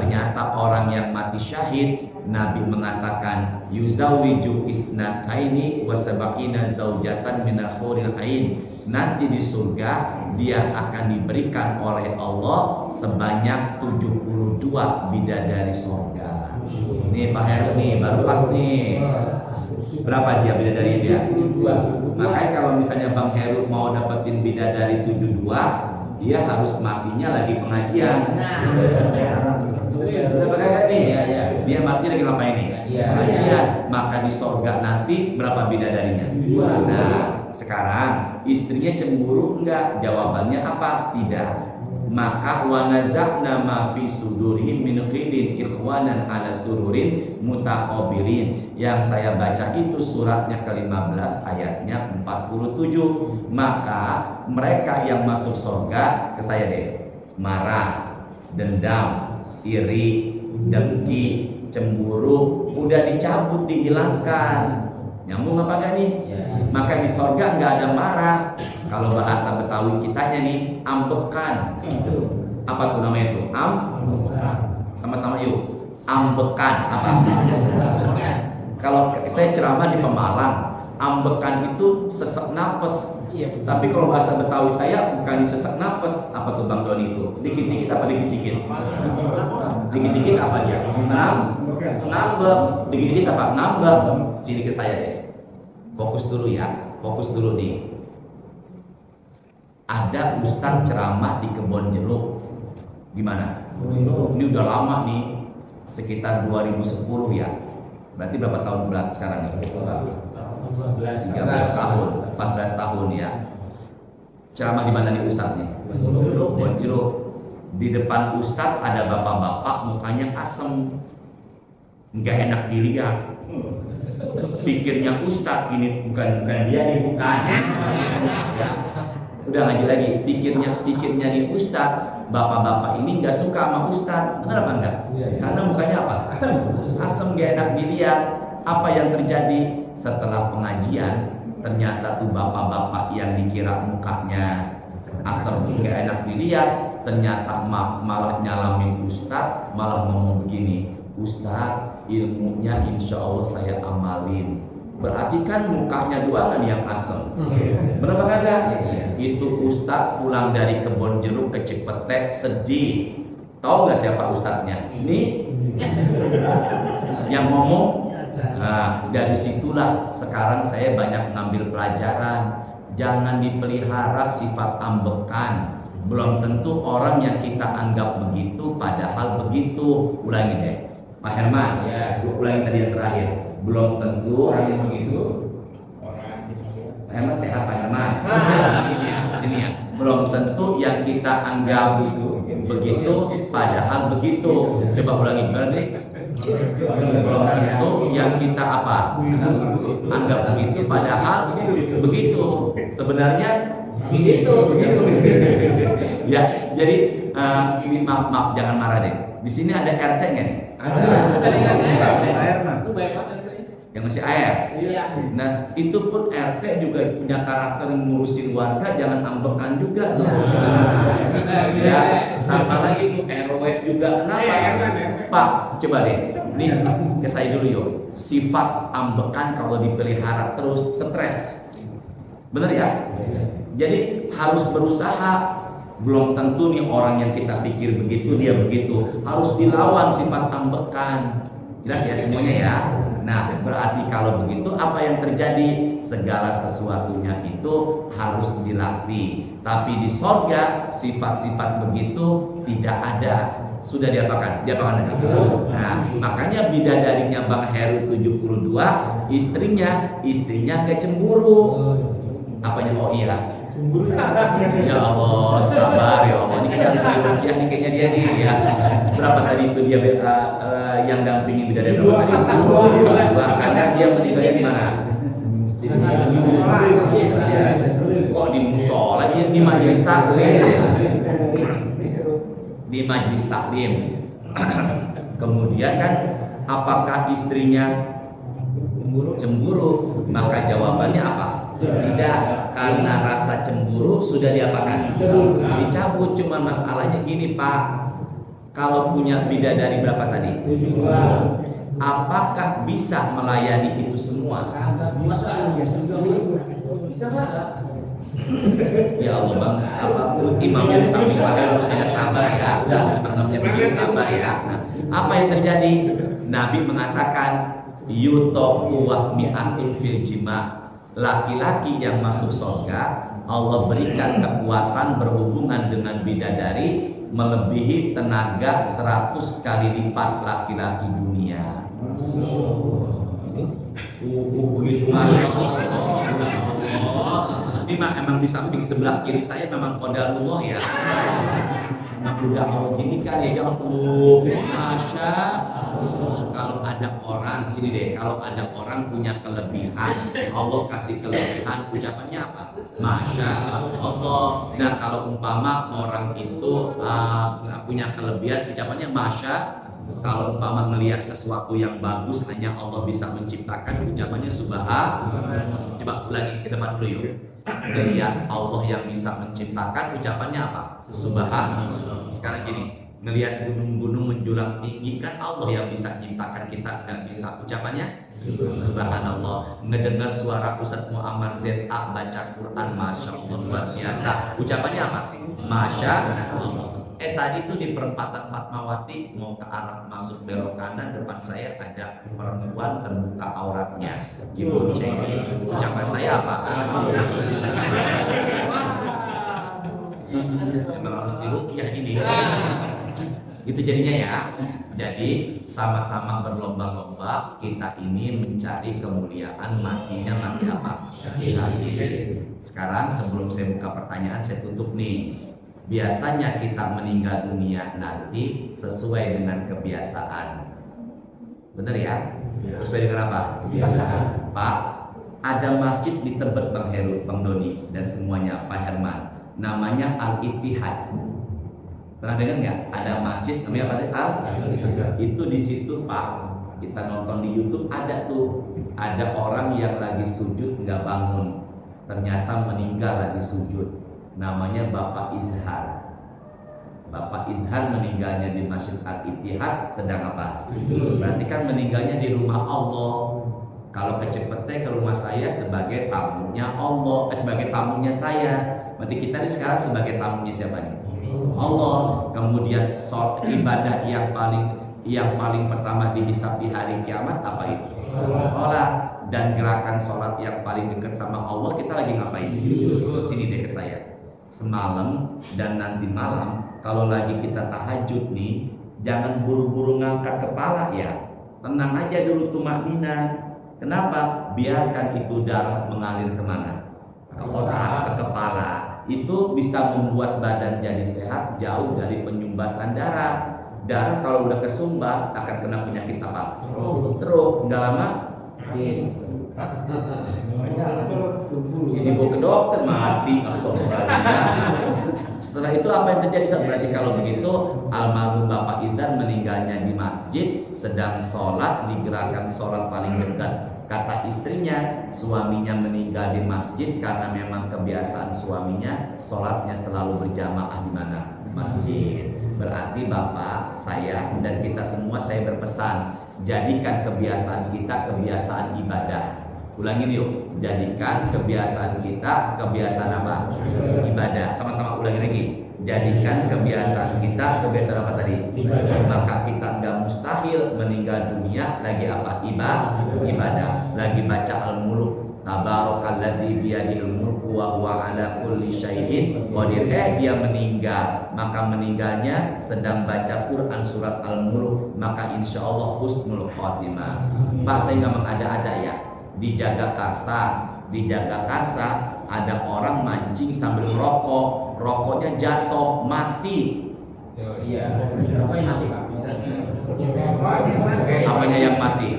Ternyata orang yang mati syahid, Nabi mengatakan yuzawwiju isnataini wa sab'ina zaujatan minal huril ain. Nanti di surga dia akan diberikan oleh Allah sebanyak 72 bidadari surga. Nih Pak Heru nih baru pas nih. Berapa dia bidadari dia? 72. Makanya kalau misalnya Bang Heru mau dapetin bidadari 72, dia harus matinya lagi pengajian. Berapa kali nih? Dia matinya lagi ngapain nih? Pengajian. Maka di surga nanti berapa bidadarinya? 2. Nah, sekarang istrinya cemburu enggak? Jawabannya apa? Tidak. Maka wa nazakna ma fi sudurihim min ghillin ikhwanan ala sururin mutaqabilin. Yang saya baca itu suratnya ke-15 ayatnya 47. Maka mereka yang masuk surga ke saya deh, marah, dendam, iri, dengki, cemburu udah dicabut, dihilangkan. Nyambung apa gak nih? Maka di sorga nggak ada marah. Kalau bahasa Betawi kitanya nih, ambekan. Apa tuh namanya itu? Sama-sama yuk. Ambekan apa? Kalau saya ceramah di Pemalang, ambekan itu sesek napas. Tapi kalau bahasa Betawi saya bukan sesek napas. Apa tuh Bang Doni itu? Dikit-dikit apa dikit-dikit? Dikit-dikit apa dia? Ngambek. Dikit-dikit apa? Ngambek. Sini ke saya deh. Fokus dulu ya. Fokus dulu nih. Ada ustaz ceramah di Kebon Jeruk. Gimana? Ini udah lama nih. Sekitar 2010 ya. Berarti berapa tahun sekarang nih? 13 tahun, 14 tahun ya. Ceramah di mana nih ustaz nih? Kebon Jeruk. Di depan ustaz ada bapak-bapak mukanya asem, nggak enak dilihat. Pikirnya ustaz ini bukan dia nih, bukan. Udah lagi pikirnya nih ustaz, bapak-bapak ini nggak suka sama ustaz, benar apa enggak? Karena mukanya apa? Asem nggak enak dilihat. Apa yang terjadi setelah pengajian? Ternyata tuh bapak-bapak yang dikira mukanya asem nggak enak dilihat, ternyata malah nyalamin ustaz, malah ngomong begini, ustaz ilmunya insya Allah saya amalin. Berarti kan mukanya doang yang asem. Berapa kagak? Itu ustaz pulang dari Kebon Jeruk ke Cipete sedih. Tahu nggak siapa ustaznya? Ini yang ngomong. Nah, dari situlah sekarang saya banyak ngambil pelajaran. Jangan dipelihara sifat ambekan. Belum tentu orang yang kita anggap begitu padahal begitu. Ulangi deh Pak Herman, ulangi tadi yang terakhir. Belum tentu orang yang begitu. Pak Herman sehat Pak Herman. Sini ya. Belum tentu yang kita anggap begitu padahal begitu. Coba ulangi berarti. Itu yang kita apa? Anggap begitu, padahal begitu. Sebenarnya begitu. Ya, jadi maaf, jangan marah deh. Di sini ada RT nggak nih? Ada. Tadi kasih air, itu banyak banget. Yang masih air. Iya. Nah, itu pun RT juga punya karakter yang ngurusin warga, jangan ambekan juga loh. Ya, apalagi itu RW juga. Kenapa? Pak, coba deh. Nih, ke saya dulu yuk. Sifat ambekan kalau dipelihara terus stres. Bener ya? Jadi harus berusaha. Belum tentu nih orang yang kita pikir begitu dia begitu. Harus dilawan sifat ambekan. Jelas ya semuanya ya. Nah, berarti kalau begitu apa yang terjadi? Segala sesuatunya itu harus dilatih. Tapi di sorga sifat-sifat begitu tidak ada. Sudah diapakan? Diapakan lagi? Nah, makanya bidadarinya Bang Heru 72, istrinya gak cemburu. Apanya? Oh iya. Ya Allah, sabar ya Allah. Ini kan harus dirukiah nih kayaknya dia nih ya. Berapa tadi itu dia yang dampingi bidadari berapa tadi? Kasih dia meninggalnya di mana? Kok di musola? Di majelis taklim. Di majelis taklim. Kemudian kan, apakah istrinya cemburu? Maka jawabannya apa? Tidak, karena rasa cemburu sudah diapakan? Dicabut. Cuma masalahnya gini Pak, kalau punya bidadari berapa tadi? 7. Apakah bisa melayani itu semua? Bisa Pak. Ya Allah Bang, imamnya di samping harus punya sabar ya. Harusnya begini sabar ya. Nah, apa yang terjadi? Nabi mengatakan yutoku wahmi'atun fil jima'. Laki-laki yang masuk surga Allah berikan kekuatan berhubungan dengan bidadari melebihi tenaga 100 kali lipat laki-laki dunia. Begitu Masya Allah. Ini emang di samping sebelah kiri saya memang qadarullah ya. Udah Allah gini kan ya Masya Allah. Kalau ada orang sini deh, kalau ada orang punya kelebihan, Allah kasih kelebihan, ucapannya apa? Masya Allah. Nah kalau umpama orang itu punya kelebihan, ucapannya Masya. Kalau umpama melihat sesuatu yang bagus hanya Allah bisa menciptakan, ucapannya Subhan. Coba ulangi ke depan dulu yuk. Melihat Allah yang bisa menciptakan, ucapannya apa? Subhan. Sekarang gini, ngelihat gunung-gunung menjulang tinggi kan Allah yang bisa menciptakan, kita nggak bisa, ucapannya Subhanallah. Ngedengar suara Ustadz Muhammad ZA baca Quran, Masya Allah luar biasa, ucapannya apa? Masya Allah. Tadi tuh di perempatan Fatmawati mau ke arah masuk belok kanan, depan saya ada perempuan terbuka auratnya diboncengin, ucapan saya apa? Memang harus dirukiah ini. Itu jadinya ya. Jadi sama-sama berlomba-lomba kita ini mencari kemuliaan, matinya mati apa? Syahid. Sekarang sebelum saya buka pertanyaan, saya tutup nih. Biasanya kita meninggal dunia nanti sesuai dengan kebiasaan. Bener ya? Sesuai dengan apa? Kebiasaan. Pak, ada masjid di Tebet Bang Heru, Bang Doni dan semuanya, Pak Herman. Namanya Al-Ittihad. Pernah dengar nggak? Ada masjid namanya Al-Ittihad. Itu di situ Pak. Kita nonton di YouTube ada tuh. Ada orang yang lagi sujud nggak bangun. Ternyata meninggal lagi sujud. Namanya Bapak Izhar. Bapak Izhar meninggalnya di Masjid Al-Ittihad sedang apa? Berarti kan meninggalnya di rumah Allah. Kalau ke Cepete ke rumah saya sebagai tamunya Allah, sebagai tamunya saya. Berarti kita ini sekarang sebagai tamunya siapa nih? Allah. Kemudian sholat ibadah yang paling pertama dihisab di hari kiamat apa itu? Sholat. Dan gerakan sholat yang paling dekat sama Allah kita lagi ngapain? Sini deh ke saya. Semalam dan nanti malam kalau lagi kita tahajud nih, jangan buru-buru ngangkat kepala ya. Tenang aja dulu tumakninah. Kenapa? Biarkan itu darah mengalir kemana? Ke otak, ke kepala. Itu bisa membuat badan jadi sehat, jauh dari penyumbatan darah. darah kalau udah kesumbat akan kena penyakit apa? Stroke. Nggak lama ini bawa ke dokter mati. Setelah itu apa yang terjadi? Berarti kalau begitu almarhum Bapak Izan meninggalnya di masjid, sedang sholat di gerakan sholat paling dekat. Kata istrinya, suaminya meninggal di masjid karena memang kebiasaan suaminya sholatnya selalu berjamaah di mana? Masjid. Berarti Bapak, saya dan kita semua saya berpesan, jadikan kebiasaan kita kebiasaan ibadah. Ulangin yuk, jadikan kebiasaan kita kebiasaan apa? Ibadah. Sama-sama ulangin lagi. Jadikan kebiasaan kita kebiasaan apa tadi? Ibadah. Maka kita nggak mustahil meninggal dunia lagi apa? Ibadah. Lagi baca Al-Mulk. Tabarakalladzi biyadihil mulku wa huwa ala kulli syai'in qadir. Dia meninggal, maka meninggalnya sedang baca Quran surat Al-Mulk, maka insya Allah husnul khotimah. Pak, saya nggak mengada-ada ya. Di Jagakarsa ada orang mancing sambil rokok, rokoknya jatuh, mati. Iya, rokoknya mati Pak. Bisa. Apanya yang mati?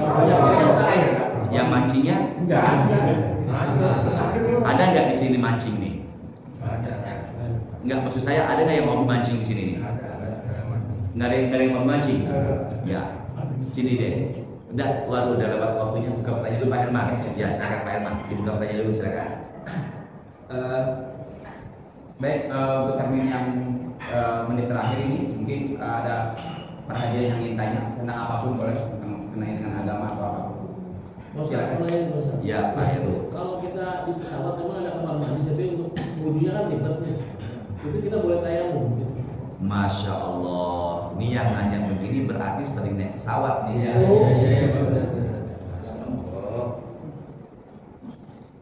Yang mancingnya? Enggak. Ada nggak di sini mancing nih? Ada. Nggak, maksud saya ada nggak yang mau mancing di sini nih? Nggak ada yang mau mancing? Ya, sini deh. Udah, waduh, udah lewat waktunya. Buka pertanyaan dulu Pak Herman. Ya, silakan Pak Herman. Dibuka pertanyaan dulu, silakan. Baik, untuk termin yang menit terakhir ini mungkin ada perhatian yang ingin tanya tentang apapun boleh, mengenai dengan agama atau apapun. Ya, Pak Heru. Kalau kita di pesawat memang ada kamar mandi, tapi untuk wudunya kan ribetnya. Itu kita boleh tayamum. Masya Allah, ini yang nanya begini berarti sering naik pesawat nih.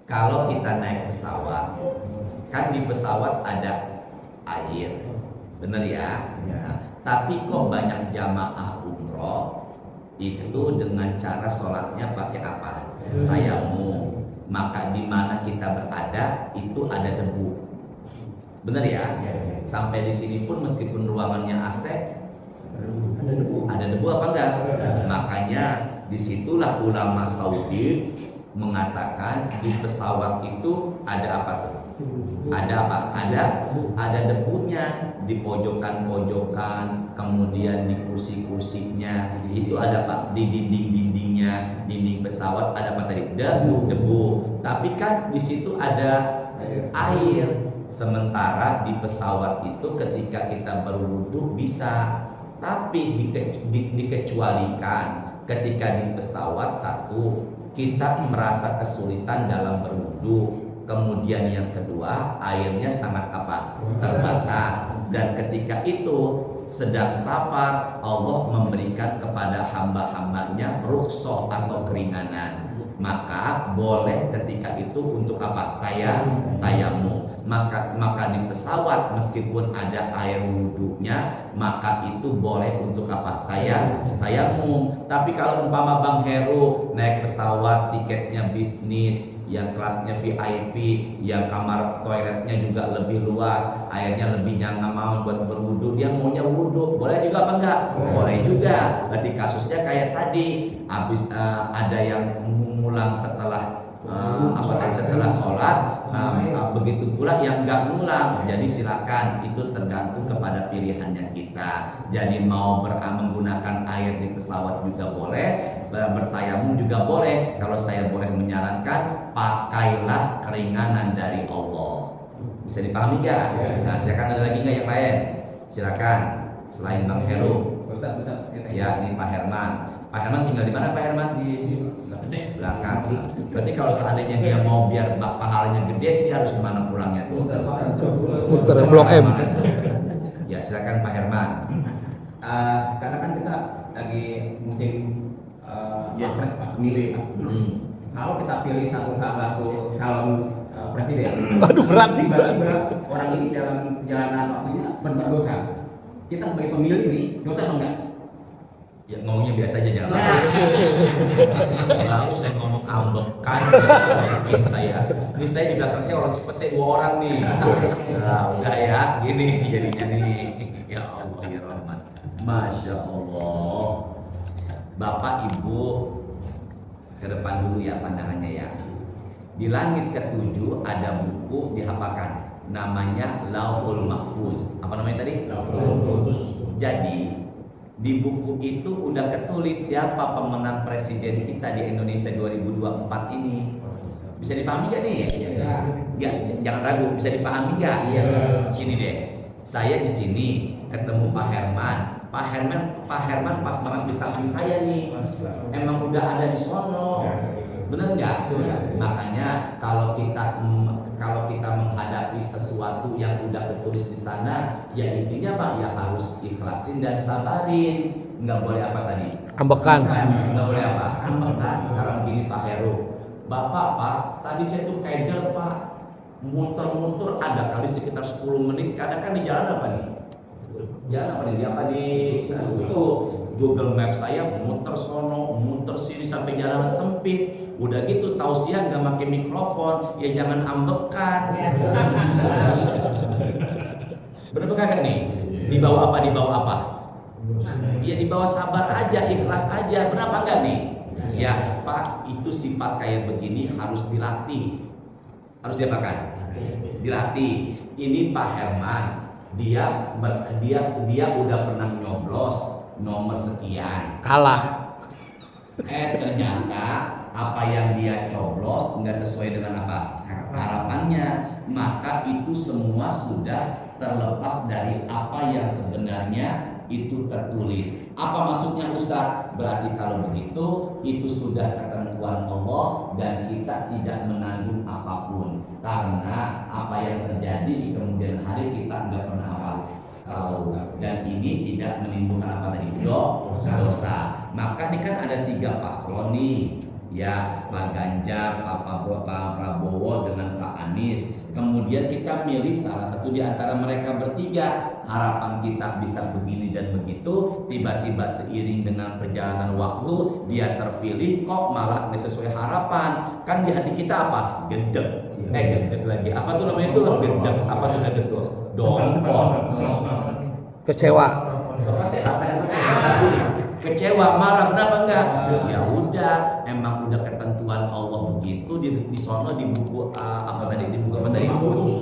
Kalau kita naik pesawat, kan di pesawat ada air, bener ya? Tapi kok banyak jamaah umroh itu dengan cara sholatnya pakai apa? Tayamum. Maka di mana kita berada itu ada debu. Bener ya? Sampai di sini pun meskipun ruangannya AC, ada debu apa enggak? Makanya disitulah ulama Saudi mengatakan di pesawat itu ada apa tuh? Ada apa? Ada debunya di pojokan-pojokan, kemudian di kursi-kursinya, itu ada apa? Di dinding-dindingnya, dinding pesawat ada apa tadi? Debu. Tapi kan di situ ada air. Sementara di pesawat itu ketika kita berwudu bisa, tapi dikecualikan ketika di pesawat satu kita merasa kesulitan dalam berwudu, kemudian yang kedua airnya sangat apa? Terbatas, dan ketika itu sedang safar Allah memberikan kepada hamba-hambanya rukhsah atau keringanan, maka boleh ketika itu untuk apa? Tayamum. Maka di pesawat meskipun ada air wudhunya, maka itu boleh untuk apa? Tayamum. Tapi kalau umpama Bang Heru naik pesawat tiketnya bisnis, yang kelasnya VIP, yang kamar toiletnya juga lebih luas, airnya lebih nyaman buat berwudu, dia maunya wudu, boleh juga apa enggak? Boleh juga. Berarti kasusnya kayak tadi, habis ada yang ngulang setelah setelah sholat, begitu pula yang nggak ngulang. Jadi silakan, itu tergantung kepada pilihannya kita. Jadi mau menggunakan air di pesawat juga boleh, bertayamum juga boleh. Kalau saya boleh menyarankan, pakailah keringanan dari Allah. Bisa dipahami nggak? Nah, silakan, ada lagi nggak yang lain? Silakan. Selain Bang Heru. Ustaz. Ya, ini Pak Herman. Pak Herman tinggal di mana Pak Herman? Di sini belakang. Berarti kalau seandainya dia mau biar pahalanya gede, dia harus kemana pulangnya tuh? Muter Blok M. Ya, silakan Pak Herman. Sekarang kan kita lagi musim Wapres Pak, pemilih Pak. Kalau kita pilih satu calon presiden, Waduh, berat nih. tiba-tiba orang ini dalam perjalanan waktunya berbuat dosa. Kita sebagai pemilih nih, dosa atau enggak? Ya ngomongnya biasa aja, jangan lalu saya ngomong ambekan saya. Ini saya di belakang saya orang Cipete 2 orang nih. Nah, udah ya, gini jadinya nih. Ya Allah ya Rahman. Masya Allah. Bapak Ibu ke depan dulu ya pandangannya ya. Di langit ketujuh ada buku dihafalkan, namanya Lauhul Mahfuz. Apa namanya tadi? Lauhul Mahfuz. Jadi di buku itu udah ketulis siapa pemenang presiden kita di Indonesia 2024 ini. Bisa dipahami gak nih? Ya, jangan ragu, bisa dipahami gak? Sini deh. Saya di sini ketemu Pak Herman. Pak Herman pas banget di samping saya nih. Emang udah ada di sono. Bener nggak? Makanya kalau kita menghadapi sesuatu yang udah tertulis di sana, ya intinya Pak ya harus ikhlasin dan sabarin. Nggak boleh apa tadi? Ambekan. Nggak boleh apa? Ambekan. Sekarang gini Pak Heru, Pak, tadi saya tuh keder Pak, muter-muter ada kali sekitar 10 menit. Kadang kan di jalan apa nih? Jalan apa nih? Itu Google Maps saya muter sono, muter sini sampai jalan sempit. Udah gitu tausiah nggak pakai mikrofon, ya jangan ambekan. Bener kagak nih? Dibawa apa? Ya dibawa sabar aja, ikhlas aja. Berapa enggak nih? Ya Pak, itu sifat kayak begini harus dilatih. Harus diapakan? Dilatih. Ini Pak Herman, dia udah pernah nyoblos nomor sekian. Kalah. Ternyata apa yang dia coblos nggak sesuai dengan apa harapannya, maka itu semua sudah terlepas dari apa yang sebenarnya itu tertulis. Apa maksudnya Ustaz? Berarti kalau begitu itu sudah ketentuan Allah dan kita tidak menanggung apapun, karena apa yang terjadi di kemudian hari kita nggak pernah apa tahu, dan ini tidak menimbulkan apa tadi dosa. Maka ini kan ada 3 paslon nih, ya Pak Ganjar, Pak Prabowo dengan Pak Anies. Kemudian kita milih salah satu di antara mereka bertiga. Harapan kita bisa begini dan begitu. Tiba-tiba seiring dengan perjalanan waktu dia terpilih kok malah nggak sesuai harapan. Kan di hati kita apa? Gendek. Gendek lagi. Apa tuh namanya itu? Gendek. Apa tuh gendek tuh? Dongkol. Kecewa. Kecewa, marah, kenapa enggak? Ya udah, emang udah ketentuan Allah begitu di sono di buku di buku apa tadi?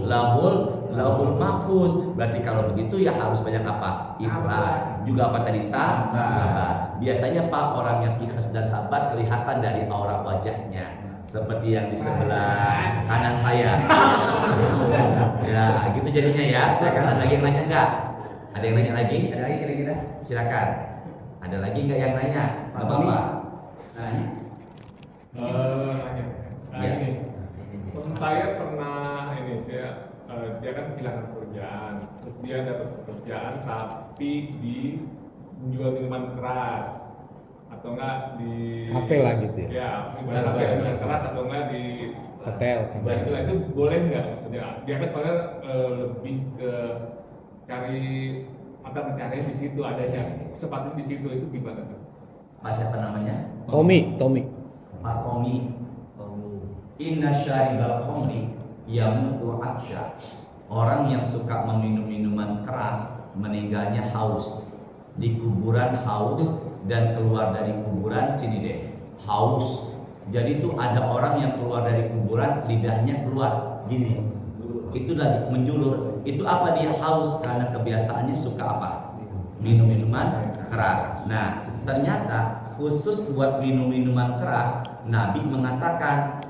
Lauhul Mahfuz. Berarti kalau begitu ya harus banyak apa? Ikhlas. Juga apa tadi? Sabar. Biasanya Pak orang yang ikhlas dan sabar kelihatan dari aura wajahnya. Seperti yang di sebelah kanan saya. Ya, gitu jadinya ya. Silakan, ada lagi yang nanya enggak? Ada yang nanya lagi? Ada lagi kira-kira? Silakan. Ada lagi nggak yang nanya? Nggak apa-apa. Nanya. Ini. Saya pernah dia kan kehilangan pekerjaan, terus dia dapat pekerjaan tapi di menjual minuman keras atau enggak di Kafe lah gitu ya. Ya, minuman keras atau enggak di Hotel. Itu boleh nggak maksudnya? Dia kan soalnya lebih ke cari mata pencarian di situ adanya, sepatu di situ itu gimana tuh? Pak siapa namanya? Tommy. Pak Tommy. Inna syaribal khamri yamutu atsya. Orang yang suka meminum minuman keras meninggalnya haus. Di kuburan haus dan keluar dari kuburan sini deh. Haus. Jadi itu ada orang yang keluar dari kuburan lidahnya keluar gini. Itu lagi menjulur. Itu apa? Dia haus karena kebiasaannya suka apa? Minum minuman keras. Nah, ternyata khusus buat minum minuman keras, Nabi mengatakan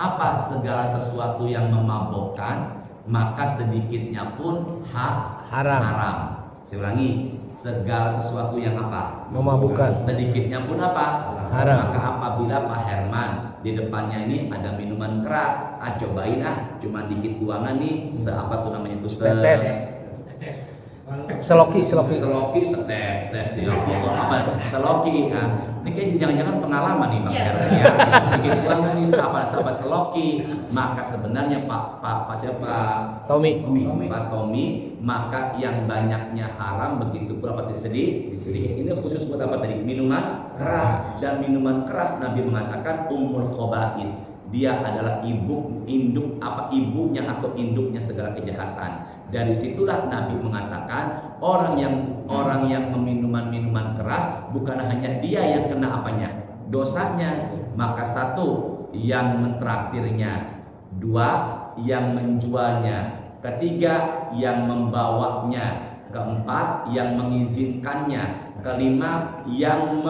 apa? Segala sesuatu yang memabukkan, maka sedikitnya pun haram. Saya ulangi, segala sesuatu yang apa? Memabukkan. Sedikitnya pun apa? Haram. Maka apabila Pak Herman di depannya ini ada minuman keras, cobain cuma dikit buangan nih, apa tuh namanya itu? Tetes. Seloki. Setetes ya Allah, apa? Seloki. Ini kayaknya jangan-jangan pengalaman nih Bang Herman ya. Dikit buangan nih sahabat seloki. Maka sebenarnya Pak siapa? Tommy. Pak Tommy, maka yang banyaknya haram begitu pun apa sedikit. Ini khusus buat apa tadi? Minuman keras. Dan minuman keras Nabi mengatakan ummul khaba'is, dia adalah ibunya atau induknya segala kejahatan. Dari situlah Nabi mengatakan orang yang minuman keras bukan hanya dia yang kena apanya, dosanya, maka satu yang mentraktirnya, dua yang menjualnya, ketiga yang membawanya, keempat yang mengizinkannya, kelima yang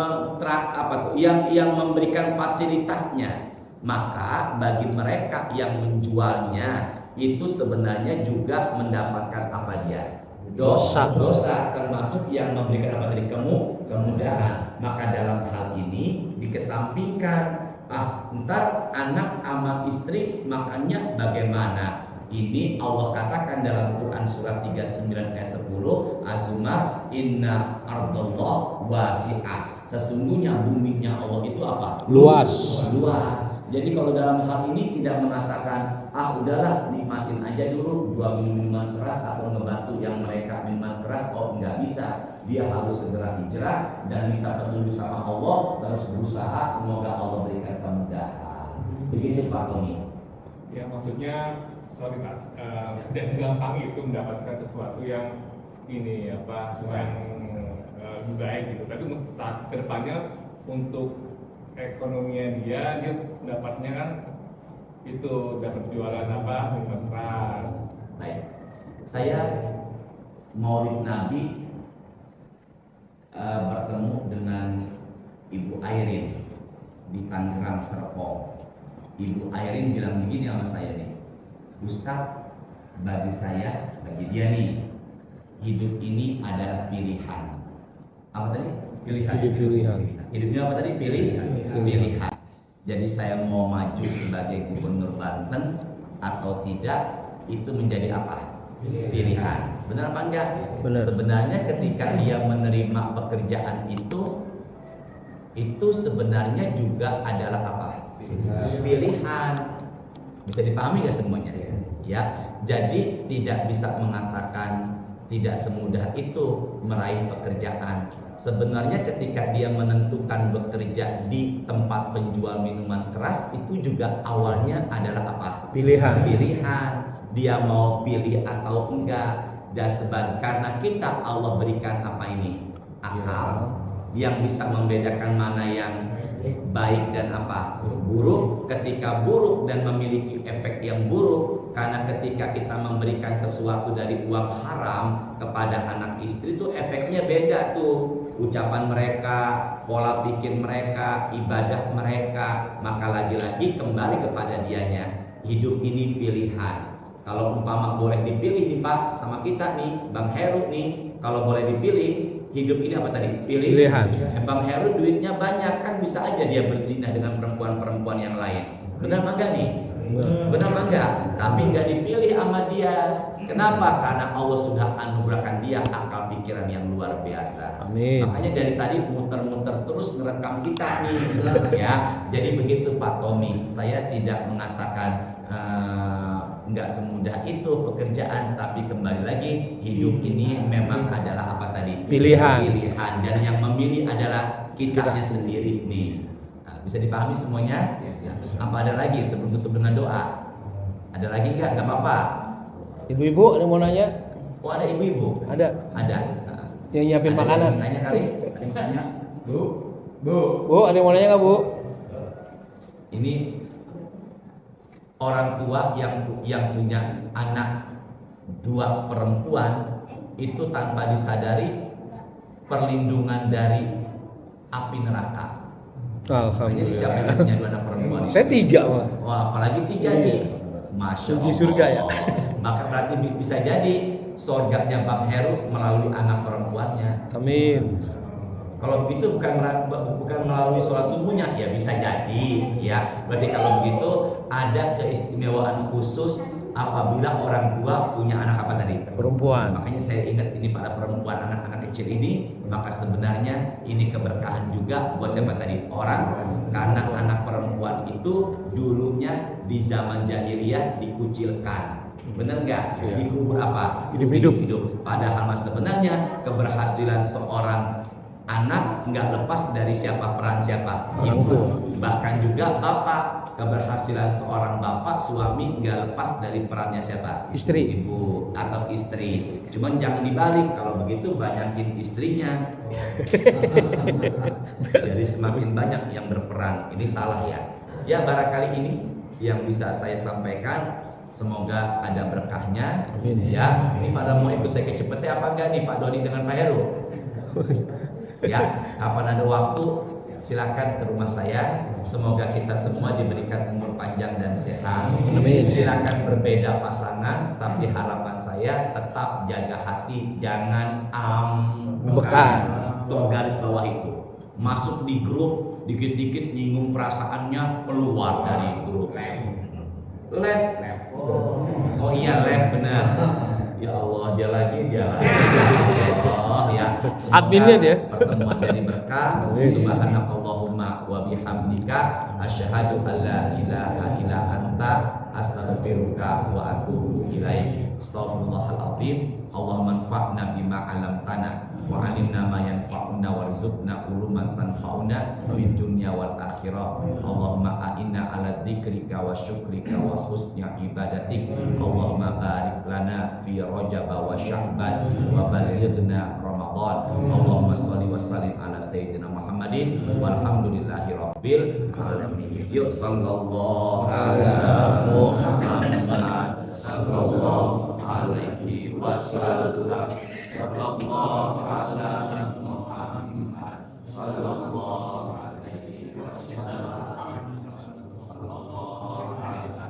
yang memberikan fasilitasnya. Maka bagi mereka yang menjualnya itu sebenarnya juga mendapatkan apa dia? Dosa, termasuk yang memberikan apa tadi? Kemudahan. Maka dalam hal ini dikesampingkan, ntar anak sama istri makannya bagaimana? Ini Allah katakan dalam Quran surat 39 ayat 10, Azumar inna ardallah wasi'ah. Sesungguhnya buminya Allah itu apa? Luas. Jadi kalau dalam hal ini tidak mengatakan udahlah nikmatin aja dulu jual minuman keras atau ngebantu yang mereka minuman keras, nggak bisa. Dia harus segera hijrah dan minta petunjuk sama Allah, terus berusaha, semoga Allah berikan kemudahan. Begitu Pak Tony. Ya maksudnya sorry Pak, tidak segampang itu mendapatkan sesuatu yang ini yang lebih baik gitu. Tapi untuk kedepannya untuk ekonominya dia dapatnya kan itu dapat jualan minuman keras. Baik, saya Maulid Nabi bertemu dengan Ibu Airin di Tangerang Serpong. Ibu Airin bilang begini sama saya nih, Ustadz, bagi dia nih, hidup ini adalah pilihan. Apa tadi? Pilihan. Hidup ini apa tadi? Pilihan. Jadi saya mau maju sebagai gubernur Banten atau tidak, itu menjadi apa? Pilihan. Benar apa enggak? Benar. Sebenarnya ketika dia menerima pekerjaan itu sebenarnya juga adalah apa? Pilihan. Bisa dipahami ya semuanya? Ya. Jadi tidak bisa mengatakan tidak semudah itu meraih pekerjaan. Sebenarnya ketika dia menentukan bekerja di tempat penjual minuman keras, itu juga awalnya adalah apa? Pilihan. Dia mau pilih atau enggak. Dan karena kita Allah berikan apa ini? Akal yang bisa membedakan mana yang baik dan apa? Buruk. Ketika buruk dan memiliki efek yang buruk, karena ketika kita memberikan sesuatu dari uang haram kepada anak istri itu efeknya beda tuh. Ucapan mereka, pola pikir mereka, ibadah mereka, maka lagi-lagi kembali kepada dianya. Hidup ini pilihan. Kalau umpama boleh dipilih nih Pak sama kita nih, Bang Heru nih, kalau boleh dipilih, hidup ini apa tadi? Pilihan. Bang Heru duitnya banyak, kan bisa aja dia berzina dengan perempuan-perempuan yang lain. Benar apa enggak nih? Benar apa enggak? Tapi enggak dipilih sama dia. Kenapa? Karena Allah sudah anugerahkan dia akal pikiran yang luar biasa. Amin. Makanya dari tadi muter-muter terus ngerekam kita nih, ya. Jadi begitu Pak Tommy. Saya tidak mengatakan nggak semudah itu pekerjaan, tapi kembali lagi hidup ini memang adalah apa tadi? Pilihan. Dan yang memilih adalah kitanya sendiri nih. Nah, bisa dipahami semuanya? Ya. Apa ada lagi sebelum tutup dengan doa? Ada lagi nggak? Nggak apa-apa. Ibu-ibu ada mau nanya? Oh ada ibu-ibu? Ada. Yang nyiapin Ada makanan. yang nanya kali? Ada yang tanya? Bu, ada yang mau nanya nggak Bu? ini orang tua yang punya anak 2 perempuan itu tanpa disadari perlindungan dari api neraka. Jadi siapa yang punya 2 anak perempuan? Saya 3 malah. Wah, apalagi 3 nih. Masya Allah. Kunci surga ya. Maka berarti bisa jadi surganya Bang Heru melalui anak perempuannya. Amin. Kalau begitu bukan melalui sholat subuhnya, ya bisa jadi, ya. Berarti kalau begitu ada keistimewaan khusus apabila orang tua punya anak apa tadi? Perempuan. Makanya saya ingat ini pada perempuan anak-anak kecil ini, maka sebenarnya ini keberkahan juga buat siapa tadi? Orang. Karena anak perempuan itu dulunya di zaman jahiliyah dikucilkan. Benar nggak? Iya. Dikubur apa? Hidup. Padahal sebenarnya keberhasilan seorang anak nggak lepas dari peran siapa? Orang tua. Bahkan juga bapak keberhasilan seorang bapak suami nggak lepas dari perannya siapa? Istri. Ibu atau istri. Cuman jangan dibalik, kalau begitu banyakin istrinya. Jadi semakin banyak yang berperan, ini salah ya. Ya barangkali ini yang bisa saya sampaikan. Semoga ada berkahnya. Ya, ini pada mau ikut saya ke Cepete apa enggak nih Pak Doni dengan Pak Heru? Ya, kapan ada waktu silakan ke rumah saya. Semoga kita semua diberikan umur panjang dan sehat. Amin. Silakan berbeda pasangan, tapi harapan saya tetap jaga hati, jangan Bekan. Tuh garis bawah itu. Masuk di grup, dikit-dikit nyinggung perasaannya, keluar dari grup. Left. Oh iya left benar. Ya Allah, dia lagi. Ya Allah, ya. Semoga Adminnya dia. pertemuan dari berkah. Subhanakallahumma wa bihamdika asyhadu an la ilaha illa anta astaghfiruka wa atubu ilaik. Astaghfirullahaladzim. Allahumma anfa'na bima 'allamtana wa 'allimna ma yanfa'una warzuqna uluman tanfa'una fid dunya wal akhirah. Allahumma a'inna 'ala dzikrika wa syukrika wa husni ibadatik. Allahumma barik lana fi Rajab wa Sya'ban wa balighna Ramadan. Allahumma shalli wa sallim ala sayyidina Muhammadin walhamdulillahi rabbil alamin. Yuk sallallahu ala Muhammad sallallahu alaihi wasallam. Sallallahu ala Muhammad sallallahu alaihi wasallam. Sallallahu ala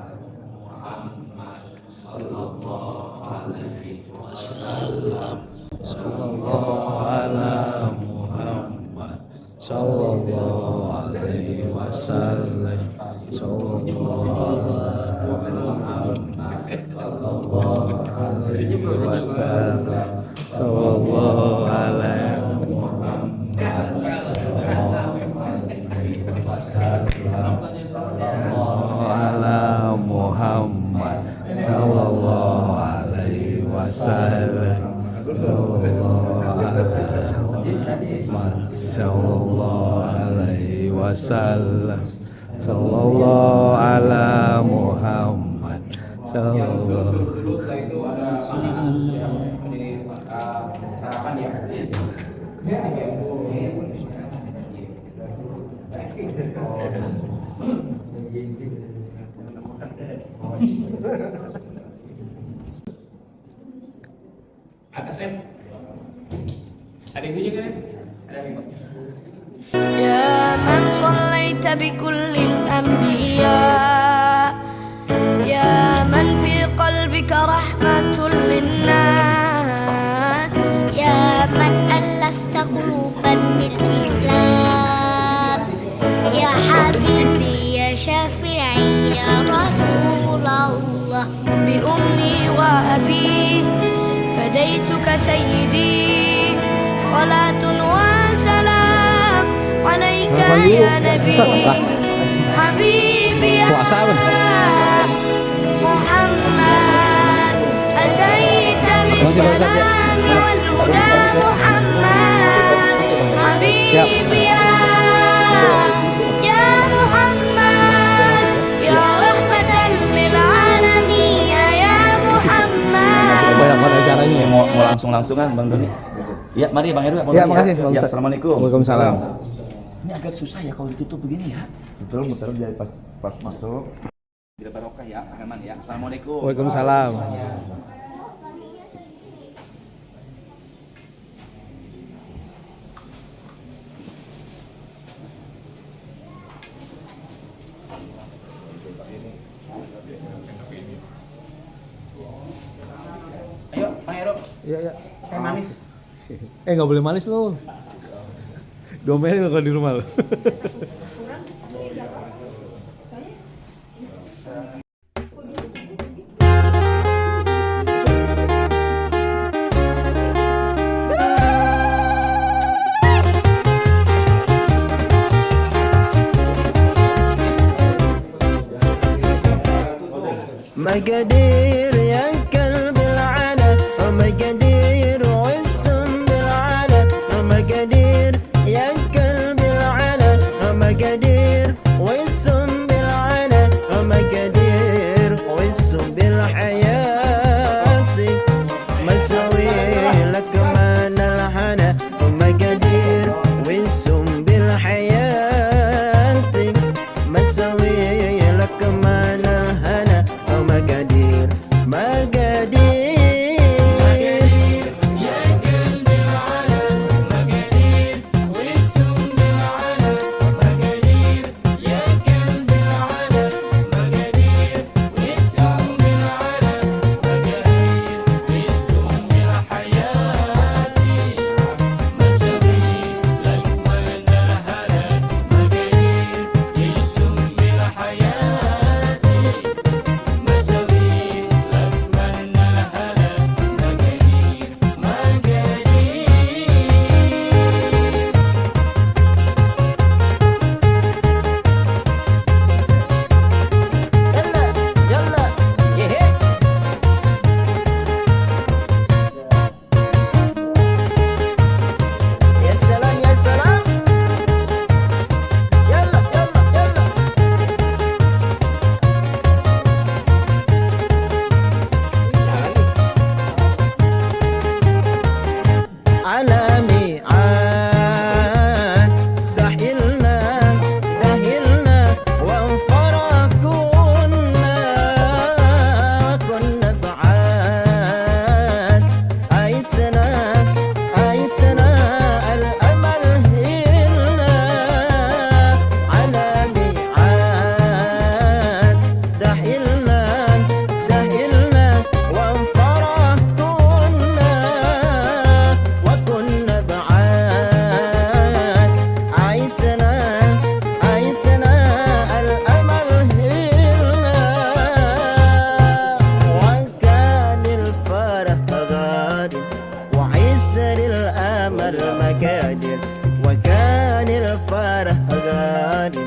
Muhammad sallallahu alaihi wasallam. Sallallahu ala Muhammad sallallahu alaihi wasallam. Sallallahu ala Muhammad sallallahu alaihi wasallam. Sallallahu ala Muhammad sallallahu alaihi wasallam. Sallallahu ala Muhammad sallallahu alaihi wasallam. Sallallahu ala Muhammad sallallahu alaihi wasallam. Sallallahu ala Muhammad sallallahu. Setelah itu ada harapan ya. Atas M. Ada yang juga kan? Ada yang يا من صليت بكل الأنبياء يا من في قلبك رحمة للناس يا من ألفت قلوبا بالإسلام يا حبيبي يا شفيعي يا رسول الله بأمي وأبي فديتك سيدي صلاة وسلام عليك يا نبي حبيبي يا محمد أتيت بالسلام والهدى محمد حبيبي يا محمد يا رحمة للعالمين يا محمد. Banyak banget acaranya ya. Mau langsung-langsungan Bang Doni. Ya, mari Bang Heru. Ya, makasih. Ya, assalamualaikum. Waalaikumsalam. Ini agak susah ya kalau ditutup begini ya. Betul, muter dari pas masuk. Bila barokah ya, Pak Herman ya. Assalamualaikum. Waalaikumsalam. Ayo, Pak Heru. Iya, iya. Teh manis. Nggak boleh manis lo. Domelin lo kalau di rumah lo. مقادير يا كلب العنا مقادير والسم بالعنا مقادير يا كلب العنا مقادير والسم بالعنا مقادير وكان الفرح غالي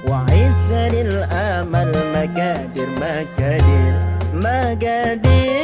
وعز للأمل مقادير مقادير مقادير